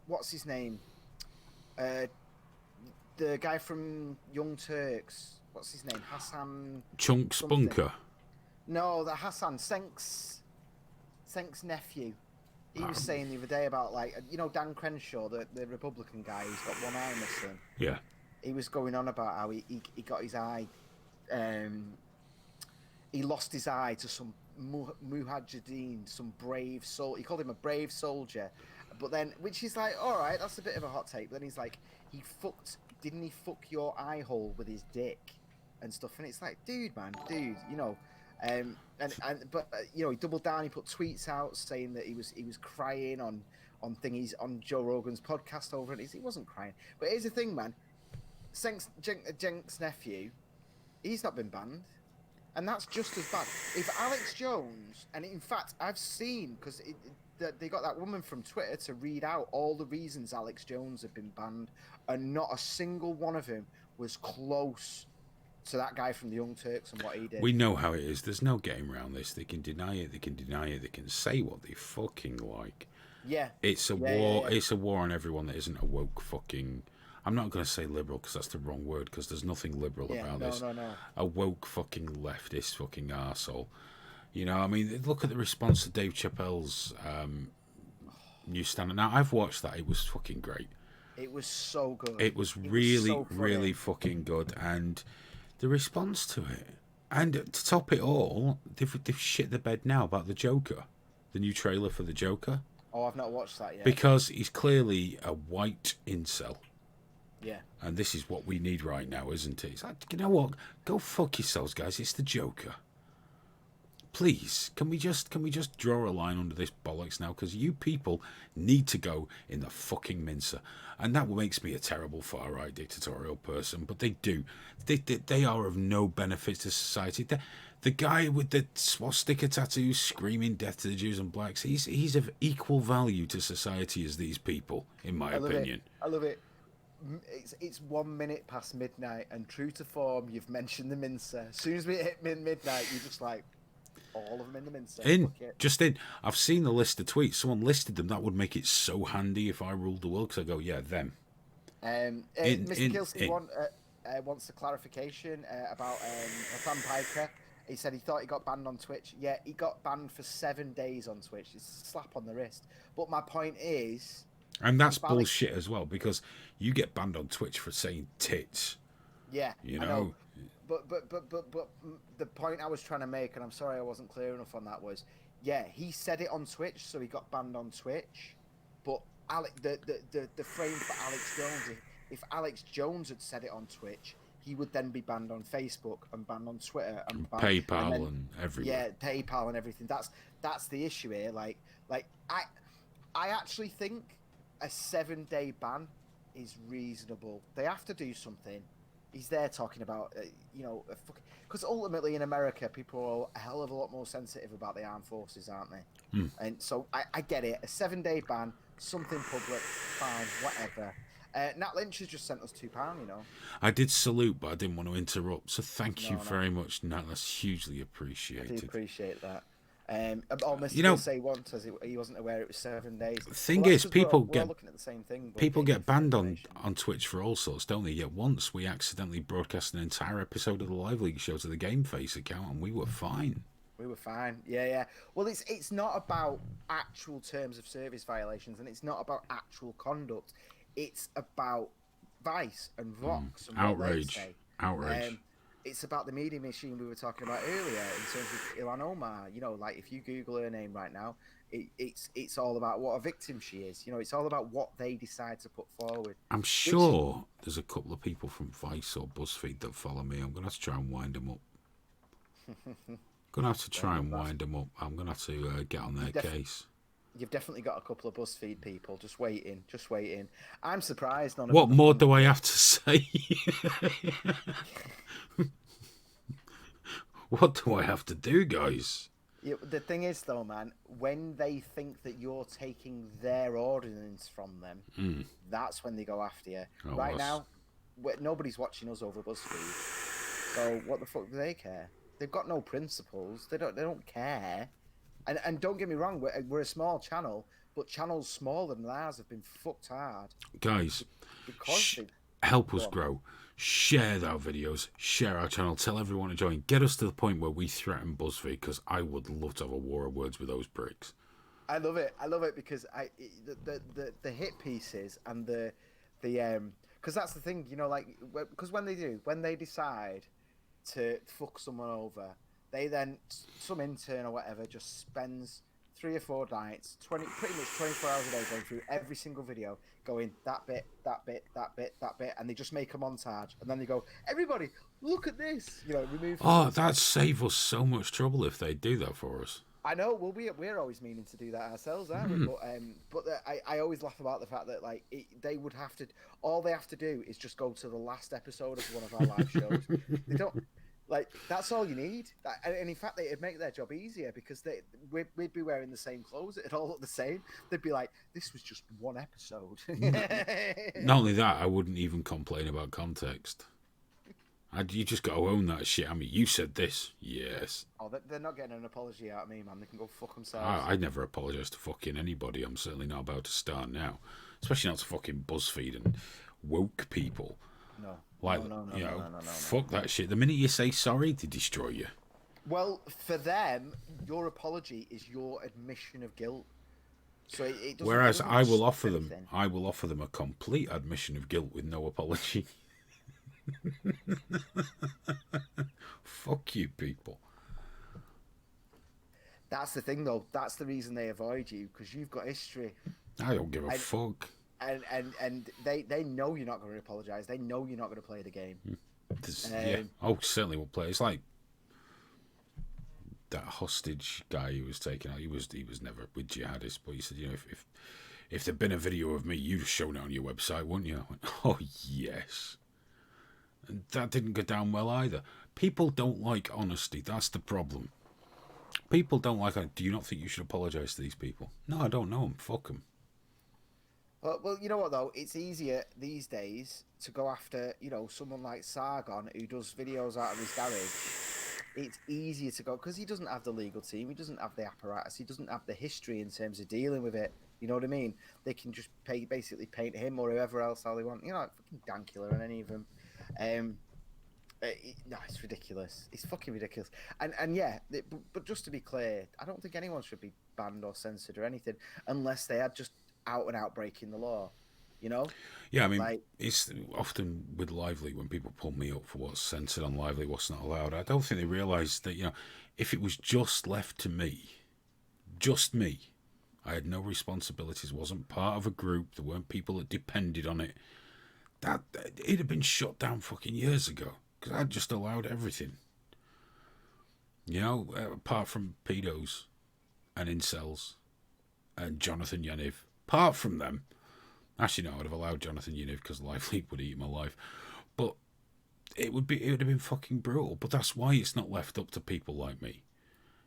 Speaker 2: what's his name? The guy from Young Turks. What's his name? Hassan.
Speaker 1: Chunk
Speaker 2: something.
Speaker 1: Spunker.
Speaker 2: No, the Hassan Senk's nephew. He was saying the other day about, like, you know, Dan Crenshaw, the Republican guy who's got one eye missing.
Speaker 1: Yeah.
Speaker 2: He was going on about how he got his eye. He lost his eye to some Mujahideen, some brave soul. He called him a brave soldier, but then, which is like, all right, that's a bit of a hot take. But then he's like, didn't he fuck your eye hole with his dick and stuff? And it's like, dude, you know. But you know, he doubled down. He put tweets out saying that he was crying on thingies on Joe Rogan's podcast over it. He wasn't crying. But here's the thing, man. Cenk's nephew, he's not been banned, and that's just as bad. If Alex Jones, and in fact, I've seen, because they got that woman from Twitter to read out all the reasons Alex Jones had been banned, and not a single one of them was close to that guy from the Young Turks and what he did.
Speaker 1: We know how it is. There's no getting around this. They can deny it. They can deny it. They can say what they fucking like.
Speaker 2: Yeah.
Speaker 1: It's a war. Yeah. It's a war on everyone that isn't a woke fucking... I'm not going to say liberal because that's the wrong word, because there's nothing liberal about this.
Speaker 2: No.
Speaker 1: A woke fucking leftist fucking arsehole. You know, I mean, look at the response to Dave Chappelle's new stand-up. Now, I've watched that. It was fucking great.
Speaker 2: It was so good.
Speaker 1: It was really fucking good. And the response to it. And to top it all, they've shit the bed now about the Joker. The new trailer for the Joker.
Speaker 2: Oh, I've not watched that yet.
Speaker 1: Because he's clearly a white incel.
Speaker 2: Yeah.
Speaker 1: And this is what we need right now, isn't it? It's like, you know what? Go fuck yourselves, guys. It's the Joker. Please, can we just draw a line under this bollocks now? Because you people need to go in the fucking mincer. And that makes me a terrible far-right dictatorial person. But they do. They are of no benefit to society. The guy with the swastika tattoo screaming death to the Jews and blacks, he's of equal value to society as these people, in my opinion.
Speaker 2: I love it. It's 1 minute past midnight, and true to form, you've mentioned the mincer. As soon as we hit midnight, you're just like, all of them in the mincer.
Speaker 1: I've seen the list of tweets. Someone listed them. That would make it so handy if I ruled the world, because I go, yeah, them.
Speaker 2: Mr. Kilsey wants a clarification about Nathan Piker. He said he thought he got banned on Twitch. Yeah, he got banned for 7 days on Twitch. It's a slap on the wrist. But my point is...
Speaker 1: And that's bullshit as well, because you get banned on Twitch for saying tits.
Speaker 2: Yeah,
Speaker 1: you know.
Speaker 2: I know. But the point I was trying to make, and I'm sorry I wasn't clear enough on that, was, yeah, he said it on Twitch, so he got banned on Twitch. But the frame for Alex Jones, if Alex Jones had said it on Twitch, he would then be banned on Facebook and banned on Twitter and banned,
Speaker 1: PayPal and everywhere.
Speaker 2: Yeah, PayPal and everything. That's the issue here. Like I actually think a 7-day ban is reasonable. They have to do something. He's there talking about, because ultimately in America, people are a hell of a lot more sensitive about the armed forces, aren't they? And so I get it. A 7-day ban, something public, fine, whatever. Nat Lynch has just sent us £2, you know.
Speaker 1: I did salute, but I didn't want to interrupt. So thank you very much, Nat. That's hugely appreciated.
Speaker 2: I do appreciate that. Mr. Say once he wasn't aware it was 7 days.
Speaker 1: The thing is, people
Speaker 2: we're looking at the same thing.
Speaker 1: People get banned on Twitch for all sorts, don't they? Yet once we accidentally broadcast an entire episode of the Live League show to the Game Face account, and we were fine.
Speaker 2: We were fine. Yeah. Well, it's not about actual terms of service violations, and it's not about actual conduct. It's about Vice and Vox and
Speaker 1: outrage.
Speaker 2: It's about the media machine we were talking about earlier in terms of Ilhan Omar. You know, like if you Google her name right now, it's all about what a victim she is. You know, it's all about what they decide to put forward.
Speaker 1: I'm sure there's a couple of people from Vice or BuzzFeed that follow me. I'm going to have to try and wind them up. I'm going to have to get on their case.
Speaker 2: You've definitely got a couple of BuzzFeed people just waiting. I'm surprised none of
Speaker 1: What more do I have to say? What do I have to do, guys?
Speaker 2: Yeah, the thing is, though, man, when they think that you're taking their ordinance from them, that's when they go after you. Right now, nobody's watching us over BuzzFeed, so what the fuck do they care? They've got no principles. They don't care. And don't get me wrong, we're a small channel, but channels smaller than ours have been fucked hard
Speaker 1: Guys,
Speaker 2: because they.
Speaker 1: help us
Speaker 2: Go on.
Speaker 1: grow. Share our videos, share our channel, tell everyone to join. Get us to the point where we threaten BuzzFeed, because I would love to have a war of words with those pricks.
Speaker 2: I love it because the hit pieces and the because that's the thing, you know, like because when they decide to fuck someone over, they then some intern or whatever just spends 3 or 4 nights, pretty much 24 hours a day going through every single video, going that bit, and they just make a montage, and then they go, everybody, look at this, you know, remove.
Speaker 1: Oh, that'd save us so much trouble if they do that for us.
Speaker 2: I know. Well, we're always meaning to do that ourselves, aren't we? But I always laugh about the fact that like they would have to. All they have to do is just go to the last episode of one of our live shows. They don't like. That's all you need. And in fact, it'd make their job easier because we'd be wearing the same clothes. It'd all look the same. They'd be like, "This was just one episode."
Speaker 1: Not only that, I wouldn't even complain about context. You just got to own that shit. I mean, you said this. Yes.
Speaker 2: Oh, they're not getting an apology out of me, man. They can go fuck themselves.
Speaker 1: I never apologise to fucking anybody. I'm certainly not about to start now. Especially not to fucking BuzzFeed and woke people.
Speaker 2: No.
Speaker 1: Like,
Speaker 2: No.
Speaker 1: Fuck that shit. The minute you say sorry, they destroy you.
Speaker 2: Well, for them, your apology is your admission of guilt. So it doesn't.
Speaker 1: Whereas
Speaker 2: it doesn't
Speaker 1: I will offer
Speaker 2: anything.
Speaker 1: them a complete admission of guilt with no apology. Fuck you, people.
Speaker 2: That's the thing, though. That's the reason they avoid you, because you've got history,
Speaker 1: I don't give a fuck.
Speaker 2: and they know you're not going to apologise. They know you're not going to play the game.
Speaker 1: Yeah. Oh, certainly will play. It's like that hostage guy who was taken out. He was never with jihadists, but he said, you know, if there'd been a video of me, you'd have shown it on your website, wouldn't you? I went, oh yes. And that didn't go down well either. People don't like honesty. That's the problem. People don't like it. Do you not think you should apologise to these people? No, I don't know them. Fuck them.
Speaker 2: Well, you know what though? It's easier these days to go after, you know, someone like Sargon who does videos out of his garage. It's easier to go because he doesn't have the legal team, he doesn't have the apparatus, he doesn't have the history in terms of dealing with it. You know what I mean? They can just basically paint him or whoever else how they want. You know, like fucking Dankula and any of them. No, it's ridiculous. It's fucking ridiculous. And yeah, but just to be clear, I don't think anyone should be banned or censored or anything unless they had just out and out breaking the law. You know?
Speaker 1: Yeah, I mean, it's often with Lively when people pull me up for what's censored on Lively, what's not allowed. I don't think they realise that, you know, if it was just left to me, just me, I had no responsibilities, wasn't part of a group, there weren't people that depended on it, that it'd have been shut down fucking years ago because I'd just allowed everything. You know, apart from pedos and incels and Jonathan Yaniv. Apart from them, actually no, I'd have allowed Jonathan Yaniv because Lively would eat my life. But it would have been fucking brutal. But that's why it's not left up to people like me.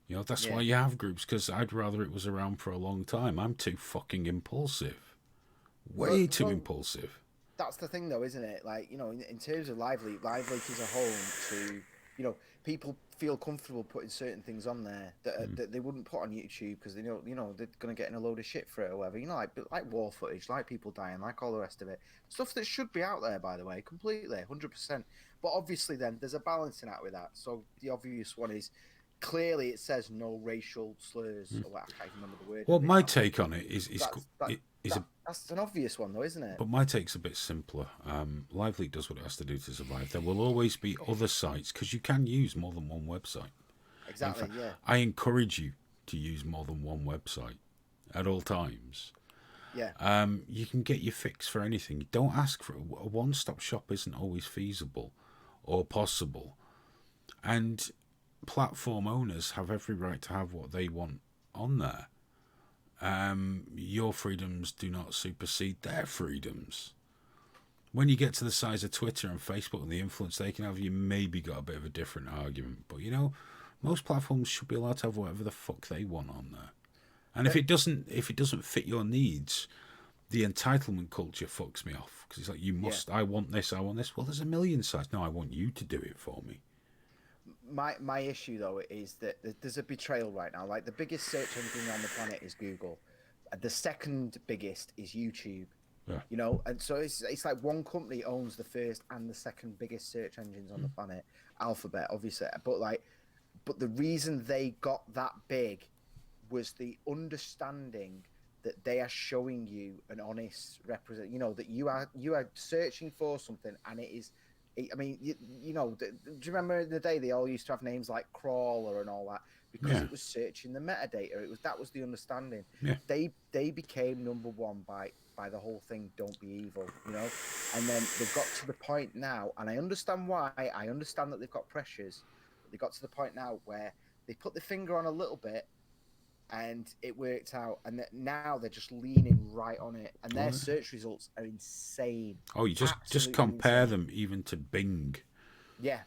Speaker 1: You know, that's why you have groups, because I'd rather it was around for a long time. I'm too fucking impulsive. Way too impulsive.
Speaker 2: That's the thing, though, isn't it? Like, you know, in terms of Lively is a home to, you know, people feel comfortable putting certain things on there that they wouldn't put on YouTube because they know, you know, they're going to get in a load of shit for it or whatever. You know, like war footage, like people dying, like all the rest of it. Stuff that should be out there, by the way, completely, 100%. But obviously then, there's a balancing act with that. So the obvious one is, clearly it says no racial slurs or what, I can't remember the word.
Speaker 1: Well, my take on it is
Speaker 2: that's an obvious one though, isn't it?
Speaker 1: But my take's a bit simpler. Lively does what it has to do to survive. There will always be other sites because you can use more than one website.
Speaker 2: Exactly.
Speaker 1: Fact,
Speaker 2: yeah.
Speaker 1: I encourage you to use more than one website at all times.
Speaker 2: Yeah.
Speaker 1: You can get your fix for anything. Don't ask for a one-stop shop. Isn't always feasible or possible, and platform owners have every right to have what they want on there. Your freedoms do not supersede their freedoms. When you get to the size of Twitter and Facebook and the influence they can have, you maybe got a bit of a different argument. But, you know, most platforms should be allowed to have whatever the fuck they want on there. And if it doesn't fit your needs, the entitlement culture fucks me off. Because it's like, you must, I want this. Well, there's a million sites. No, I want you to do it for me.
Speaker 2: My issue though is that there's a betrayal right now. Like the biggest search engine on the planet is Google. The second biggest is YouTube.
Speaker 1: Yeah.
Speaker 2: You know, and so it's like one company owns the first and the second biggest search engines on the planet, Alphabet, obviously. But the reason they got that big was the understanding that they are showing you an honest represent. You know that you are searching for something, and it is. I mean, you know, do you remember in the day they all used to have names like crawler and all that because
Speaker 1: Yeah.
Speaker 2: it was searching the metadata. That was the understanding.
Speaker 1: Yeah.
Speaker 2: They became number one by the whole thing. Don't be evil, you know. And then they've got to the point now, and I understand why. I understand that they've got pressures. But they got to the point now where they put the finger on a little bit, and it worked out. And now they're just leaning right on it, and their search results are insane.
Speaker 1: Oh, you just
Speaker 2: Absolutely
Speaker 1: compare
Speaker 2: insane.
Speaker 1: them even to Bing,
Speaker 2: Yeah,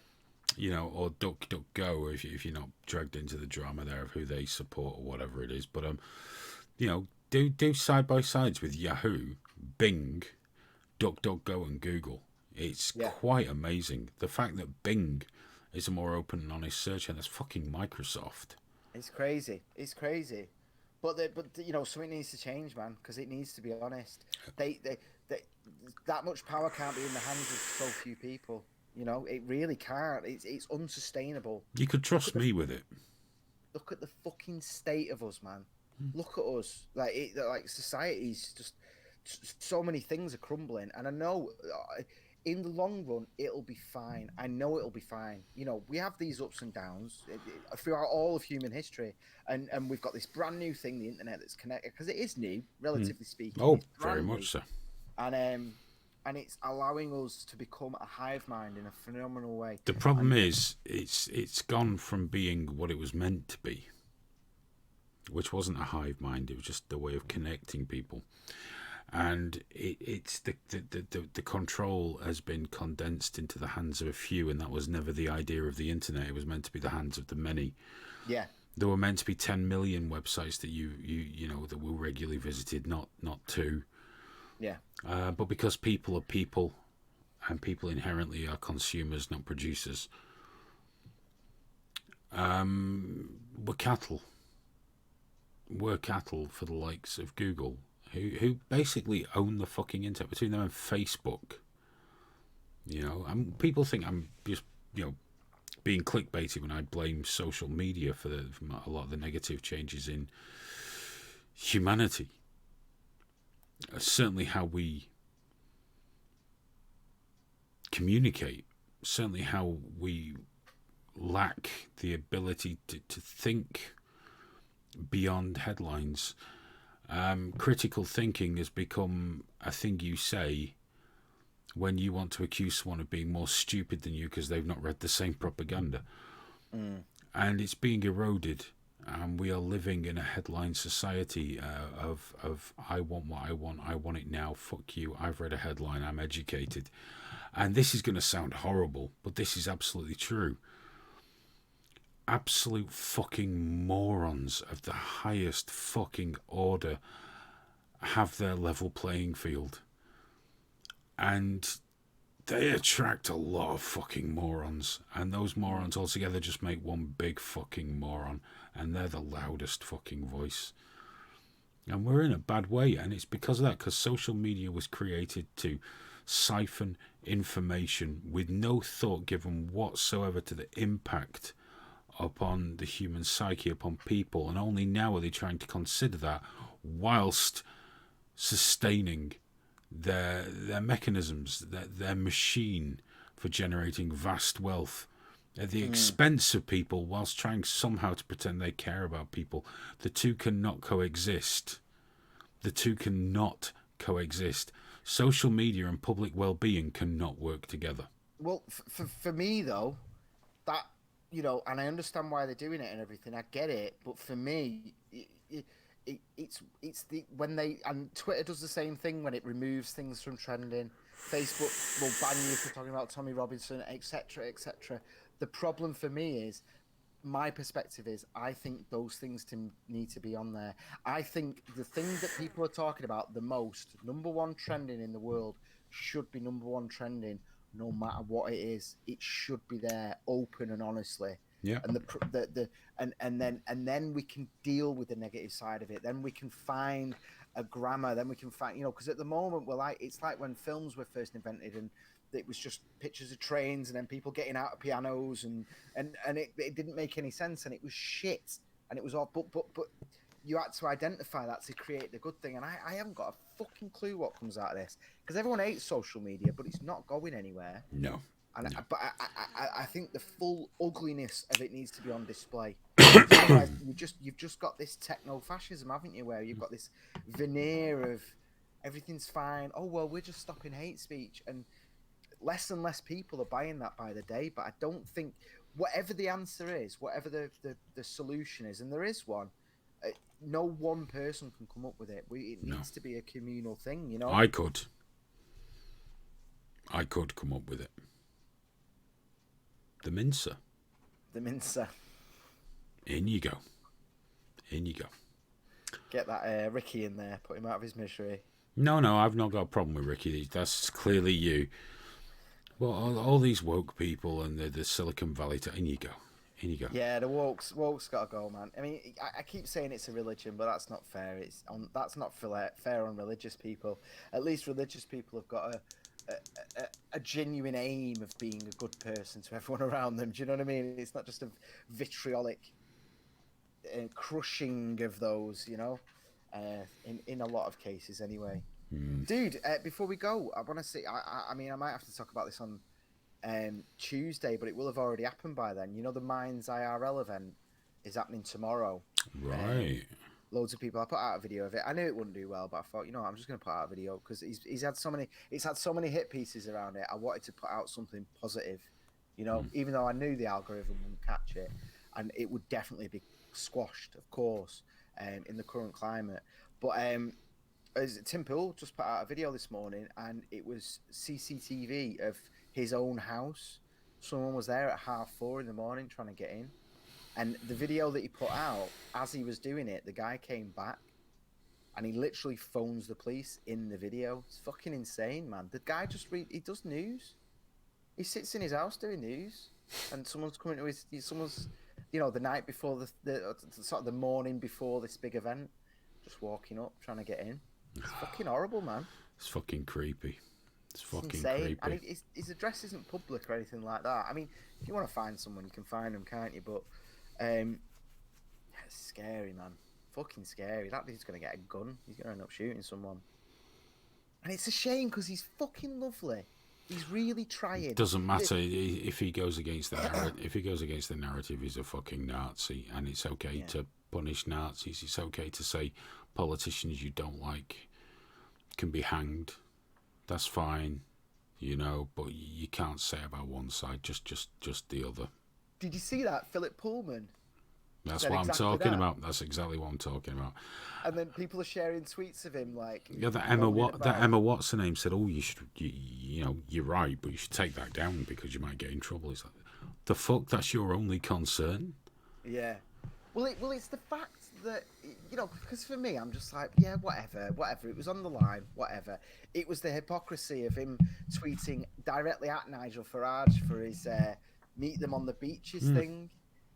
Speaker 1: you know, or DuckDuckGo if you're not dragged into the drama there of who they support or whatever it is. But you know, do side by sides with Yahoo, Bing, DuckDuckGo, and Google. It's
Speaker 2: Yeah.
Speaker 1: quite amazing the fact that Bing is a more open and honest search, and that's fucking Microsoft.
Speaker 2: it's crazy. It's crazy. But you know, something needs to change, man, because it needs to be honest. They that much power can't be in the hands of so few people. You know, it really can't. It's unsustainable.
Speaker 1: You could trust me with it.
Speaker 2: Look at the fucking state of us, man. Look at us. Like society's just so many things are crumbling, and I know in the long run it'll be fine. I know it'll be fine. You know, we have these ups and downs throughout all of human history, and we've got this brand new thing, the internet, that's connected because it is new, relatively speaking.
Speaker 1: Oh,
Speaker 2: It's
Speaker 1: very
Speaker 2: brand new.
Speaker 1: much so.
Speaker 2: And it's allowing us to become a hive mind in a phenomenal way.
Speaker 1: The problem is, it's gone from being what it was meant to be, which wasn't a hive mind. It was just a way of connecting people, and it's the control has been condensed into the hands of a few, and that was never the idea of the internet. It was meant to be the hands of the many.
Speaker 2: Yeah.
Speaker 1: There were meant to be 10 million websites that you know that were regularly visited, not 2.
Speaker 2: Yeah.
Speaker 1: But because people are people, and people inherently are consumers, not producers, we're cattle. We're cattle for the likes of Google, who basically own the fucking internet, between them and Facebook. You know, and people think I'm just, you know, being clickbaity when I blame social media for a lot of the negative changes in humanity. Certainly how we communicate, certainly how we lack the ability to think beyond headlines. Critical thinking has become a thing you say when you want to accuse someone of being more stupid than you because they've not read the same propaganda. And it's being eroded. We are living in a headline society of I want what I want it now, fuck you, I've read a headline, I'm educated. And this is going to sound horrible, but this is absolutely true. Absolute fucking morons of the highest fucking order have their level playing field. And they attract a lot of fucking morons, and those morons altogether just make one big fucking moron, and they're the loudest fucking voice. And we're in a bad way, and it's because of that, because social media was created to siphon information with no thought given whatsoever to the impact upon the human psyche, upon people, and only now are they trying to consider that whilst sustaining their mechanisms, their machine for generating vast wealth at the expense of people, whilst trying somehow to pretend they care about people. The two cannot coexist. The two cannot coexist. Social media and public well-being cannot work together.
Speaker 2: Well, for me though, that, you know, and I understand why they're doing it and everything. I get it, but for me, it's the when they, and Twitter does the same thing when it removes things from trending. Facebook will ban you for talking about Tommy Robinson, etc., etc. The problem for me is, my perspective is, I think those things need to be on there. I think the thing that people are talking about the most, number one trending in the world, should be number one trending no matter what it is. It should be there, open and honestly.
Speaker 1: Yeah.
Speaker 2: and and then we can deal with the negative side of it. Then we can find a grammar. Then we can find, because at the moment it's like when films were first invented and it was just pictures of trains and then people getting out of pianos and it didn't make any sense and it was shit and it was all but you had to identify that to create the good thing. And I haven't got a fucking clue what comes out of this because everyone hates social media, but it's not going anywhere.
Speaker 1: No.
Speaker 2: And
Speaker 1: No.
Speaker 2: But I think the full ugliness of it needs to be on display. Otherwise, you've just got this techno fascism, haven't you? Where you've got this veneer of everything's fine. Oh well, we're just stopping hate speech, and less people are buying that by the day. But I don't think whatever the answer is, whatever the solution is, and there is one, no one person can come up with it. It needs to be a communal thing, you know.
Speaker 1: I could come up with it. The Mincer.
Speaker 2: The Mincer.
Speaker 1: In you go. In you go.
Speaker 2: Get that Ricky in there. Put him out of his misery.
Speaker 1: No, I've not got a problem with Ricky. That's clearly you. Well, all these woke people and the Silicon Valley. In you go. In you go.
Speaker 2: Yeah, the woke's got to go, man. I mean, I keep saying it's a religion, but that's not fair. That's not fair on religious people. At least religious people have got a genuine aim of being a good person to everyone around them. Do you know what I mean? It's not just a vitriolic crushing of those, in a lot of cases anyway. Dude, before we go, I want to see, I mean, I might have to talk about this on Tuesday, but it will have already happened by then. The Minds IRL event is happening tomorrow.
Speaker 1: Right.
Speaker 2: Loads of people. I put out a video of it. I knew it wouldn't do well, but I thought, I'm just going to put out a video because it's had so many hit pieces around it. I wanted to put out something positive, even though I knew the algorithm wouldn't catch it, and it would definitely be squashed, of course, in the current climate. But Tim Pool just put out a video this morning, and it was CCTV of his own house. Someone was there at 4:30 in the morning trying to get in. And the video that he put out, as he was doing it, the guy came back and he literally phones the police in the video. It's fucking insane, man. The guy he does news. He sits in his house doing news and someone's coming to someone's, the night before the sort of the morning before this big event, just walking up, trying to get in. It's fucking horrible, man.
Speaker 1: It's fucking creepy. It's fucking
Speaker 2: insane.
Speaker 1: creepy.
Speaker 2: And his address isn't public or anything like that. I mean, if you want to find someone, you can find them, can't you? But it's scary, man. Fucking scary. That dude's gonna get a gun. He's gonna end up shooting someone. And it's a shame because he's fucking lovely. He's really trying.
Speaker 1: It doesn't matter if he goes against the narrative. If he goes against the narrative, he's a fucking Nazi, and it's okay to punish Nazis. It's okay to say politicians you don't like can be hanged. That's fine, but you can't say about one side, just the other.
Speaker 2: Did you see that? Philip Pullman.
Speaker 1: That's what I'm talking about. That's exactly what I'm talking about.
Speaker 2: And then people are sharing tweets of him like.
Speaker 1: Yeah, that Emma what's her name said, "Oh, you're right, but you should take that down because you might get in trouble." It's like, the fuck? That's your only concern?
Speaker 2: Yeah. Well, it's the fact that because for me, I'm just like, yeah, whatever. It was on the line, whatever. It was the hypocrisy of him tweeting directly at Nigel Farage for his meet them on the beaches thing.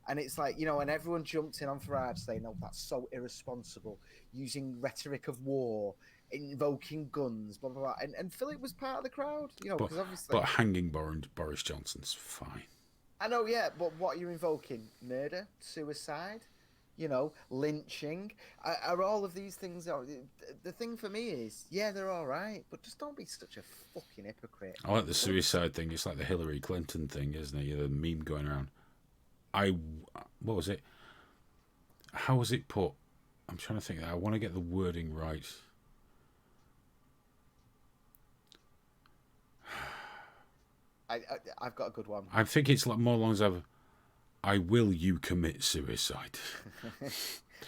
Speaker 2: And it's like, and everyone jumped in on Farage saying, "Oh, that's so irresponsible, using rhetoric of war, invoking guns, blah, blah, blah." And Philip was part of the crowd, because obviously...
Speaker 1: But hanging Boris Johnson's fine.
Speaker 2: I know, yeah, but what are you invoking? Murder? Suicide? Lynching? Are all of these things... The thing for me is, yeah, they're all right, but just don't be such a fucking hypocrite.
Speaker 1: I like the suicide thing. It's like the Hillary Clinton thing, isn't it? The meme going around. What was it? How was it put? I'm trying to think. I want to get the wording right.
Speaker 2: I've got a good one.
Speaker 1: I think it's like more along as I will you commit suicide.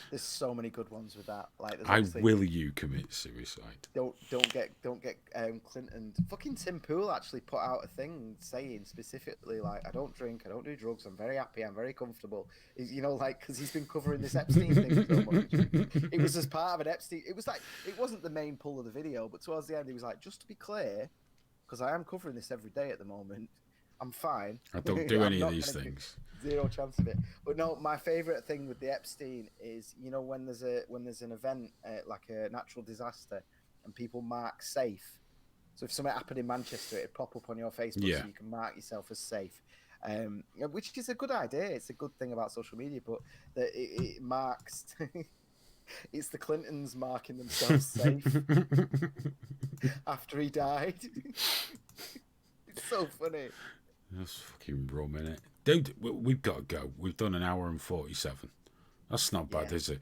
Speaker 2: There's so many good ones with that. Like,
Speaker 1: will you commit suicide?
Speaker 2: Don't get Clinton. Fucking Tim Pool actually put out a thing saying specifically like, I don't drink, I don't do drugs, I'm very happy, I'm very comfortable. Because he's been covering this Epstein thing so much. It was as part of an Epstein. It was like, it wasn't the main pull of the video, but towards the end he was like, just to be clear, because I am covering this every day at the moment, I'm fine.
Speaker 1: I don't do
Speaker 2: I'm
Speaker 1: any of
Speaker 2: not
Speaker 1: these
Speaker 2: gonna do
Speaker 1: things.
Speaker 2: Zero chance of it. But no, my favorite thing with the Epstein is, you know, when there's an event like a natural disaster, and people mark safe. So if something happened in Manchester, it'd pop up on your Facebook,
Speaker 1: Yeah.
Speaker 2: so you can mark yourself as safe. Which is a good idea. It's a good thing about social media, but that it marks. It's the Clintons marking themselves safe after he died. It's so funny.
Speaker 1: That's fucking rum, innit? Dude, we've got to go. We've done an hour and 47. That's not bad,
Speaker 2: Yeah.
Speaker 1: is it?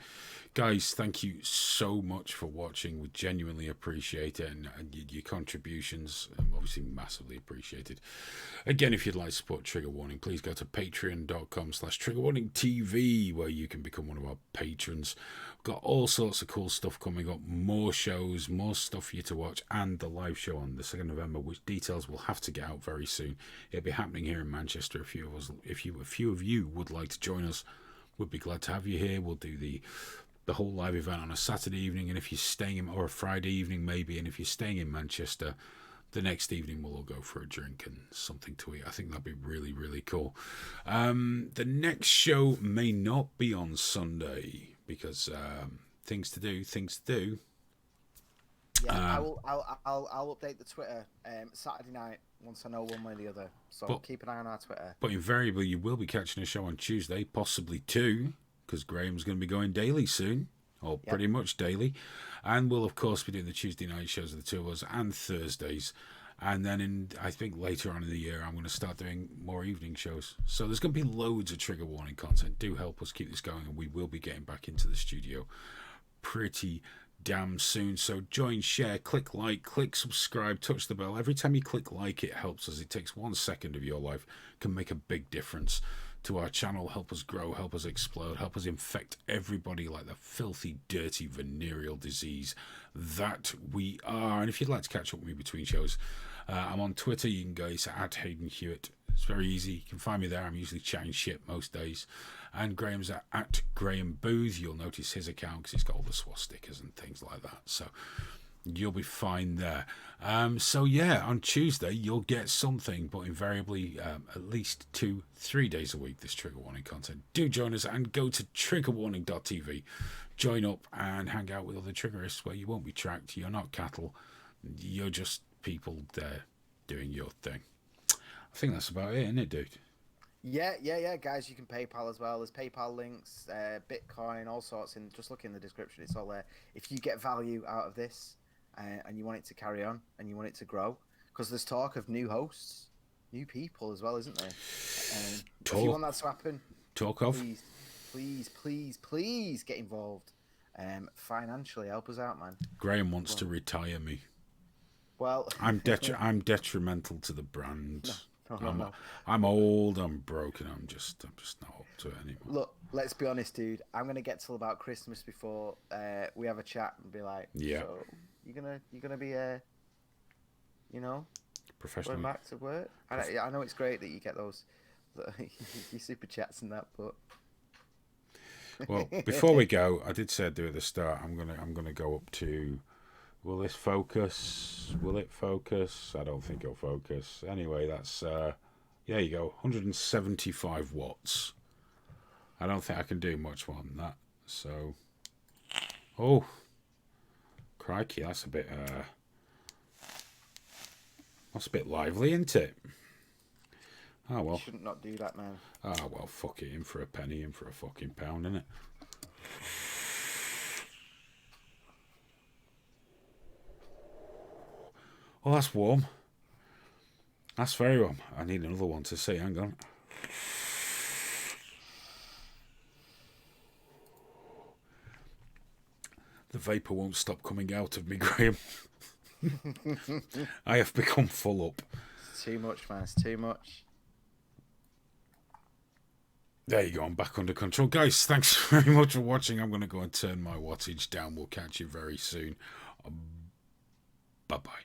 Speaker 1: Guys, thank you so much for watching. We genuinely appreciate it, and your contributions, obviously massively appreciated. Again, if you'd like to support Trigger Warning, please go to patreon.com/triggerwarningtv, where you can become one of our patrons. We've got all sorts of cool stuff coming up, more shows, more stuff for you to watch, and the live show on the 2nd of November, which details will have to get out very soon. It'll be happening here in Manchester. A few of you would like to join us, we'd be glad to have you here. We'll do the whole live event on a Saturday evening, and if you're staying in, or a Friday evening maybe, and if you're staying in Manchester, the next evening we'll all go for a drink and something to eat. I think that'd be really, really cool. The next show may not be on Sunday because things to do.
Speaker 2: Yeah, I'll update the Twitter Saturday night once I know one way or the other. So keep an eye on our Twitter.
Speaker 1: But invariably, you will be catching a show on Tuesday, possibly 2, because Graham's going to be going daily soon, or pretty much daily. And we'll, of course, be doing the Tuesday night shows of the two of us, and Thursdays. And then I think later on in the year, I'm going to start doing more evening shows. So there's going to be loads of Trigger Warning content. Do help us keep this going, and we will be getting back into the studio pretty damn soon. So join, share, click like, click subscribe, touch the bell. Every time you click like, it helps us. It takes 1 second of your life, can make a big difference to our channel, help us grow, help us explode, help us infect everybody like the filthy, dirty, venereal disease that we are. And if you'd like to catch up with me between shows, I'm on Twitter. You can go to @Hayden_Hewitt. It's very easy. You can find me there. I'm usually chatting shit most days. And Graham's at Graham Booth. You'll notice his account because it's got all the swastikas and things like that. So you'll be fine there. So yeah, on Tuesday you'll get something, but invariably at least 2-3 days a week this Trigger Warning content. Do join us and go to triggerwarning.tv. Join up and hang out with other triggerists where you won't be tracked. You're not cattle. You're just people there doing your thing. I think that's about it, isn't it, dude?
Speaker 2: Yeah, guys, you can PayPal as well. There's PayPal links, Bitcoin, all sorts. And just look in the description; it's all there. If you get value out of this, and you want it to carry on, and you want it to grow, because there's talk of new hosts, new people as well, isn't there? If you want that to happen, please get involved. Financially, help us out, man.
Speaker 1: Graham wants to retire me.
Speaker 2: Well,
Speaker 1: I'm detrimental to the brand.
Speaker 2: No.
Speaker 1: I'm old, I'm broken, I'm just not up to it anymore.
Speaker 2: Look, let's be honest, dude. I'm gonna get till about Christmas before we have a chat and be like,
Speaker 1: yeah,
Speaker 2: so you're gonna be
Speaker 1: professional,
Speaker 2: going back to work. I know it's great that you get those your super chats and that, but
Speaker 1: well, before we go, I did say I'd do it at the start. I'm gonna go up to. Will this focus? Will it focus? I don't think it'll focus. Anyway, that's there you go, 175 watts. I don't think I can do much more than that. So, oh, crikey, that's a bit lively, isn't it? Oh well.
Speaker 2: You shouldn't not do that, man.
Speaker 1: Oh well, fuck it, in for a penny, in for a fucking pound, innit? Oh, that's warm. That's very warm. I need another one to see. Hang on. The vapour won't stop coming out of me, Graham. I have become full up.
Speaker 2: It's too much, man. It's too much.
Speaker 1: There you go. I'm back under control. Guys, thanks very much for watching. I'm going to go and turn my wattage down. We'll catch you very soon. Bye-bye.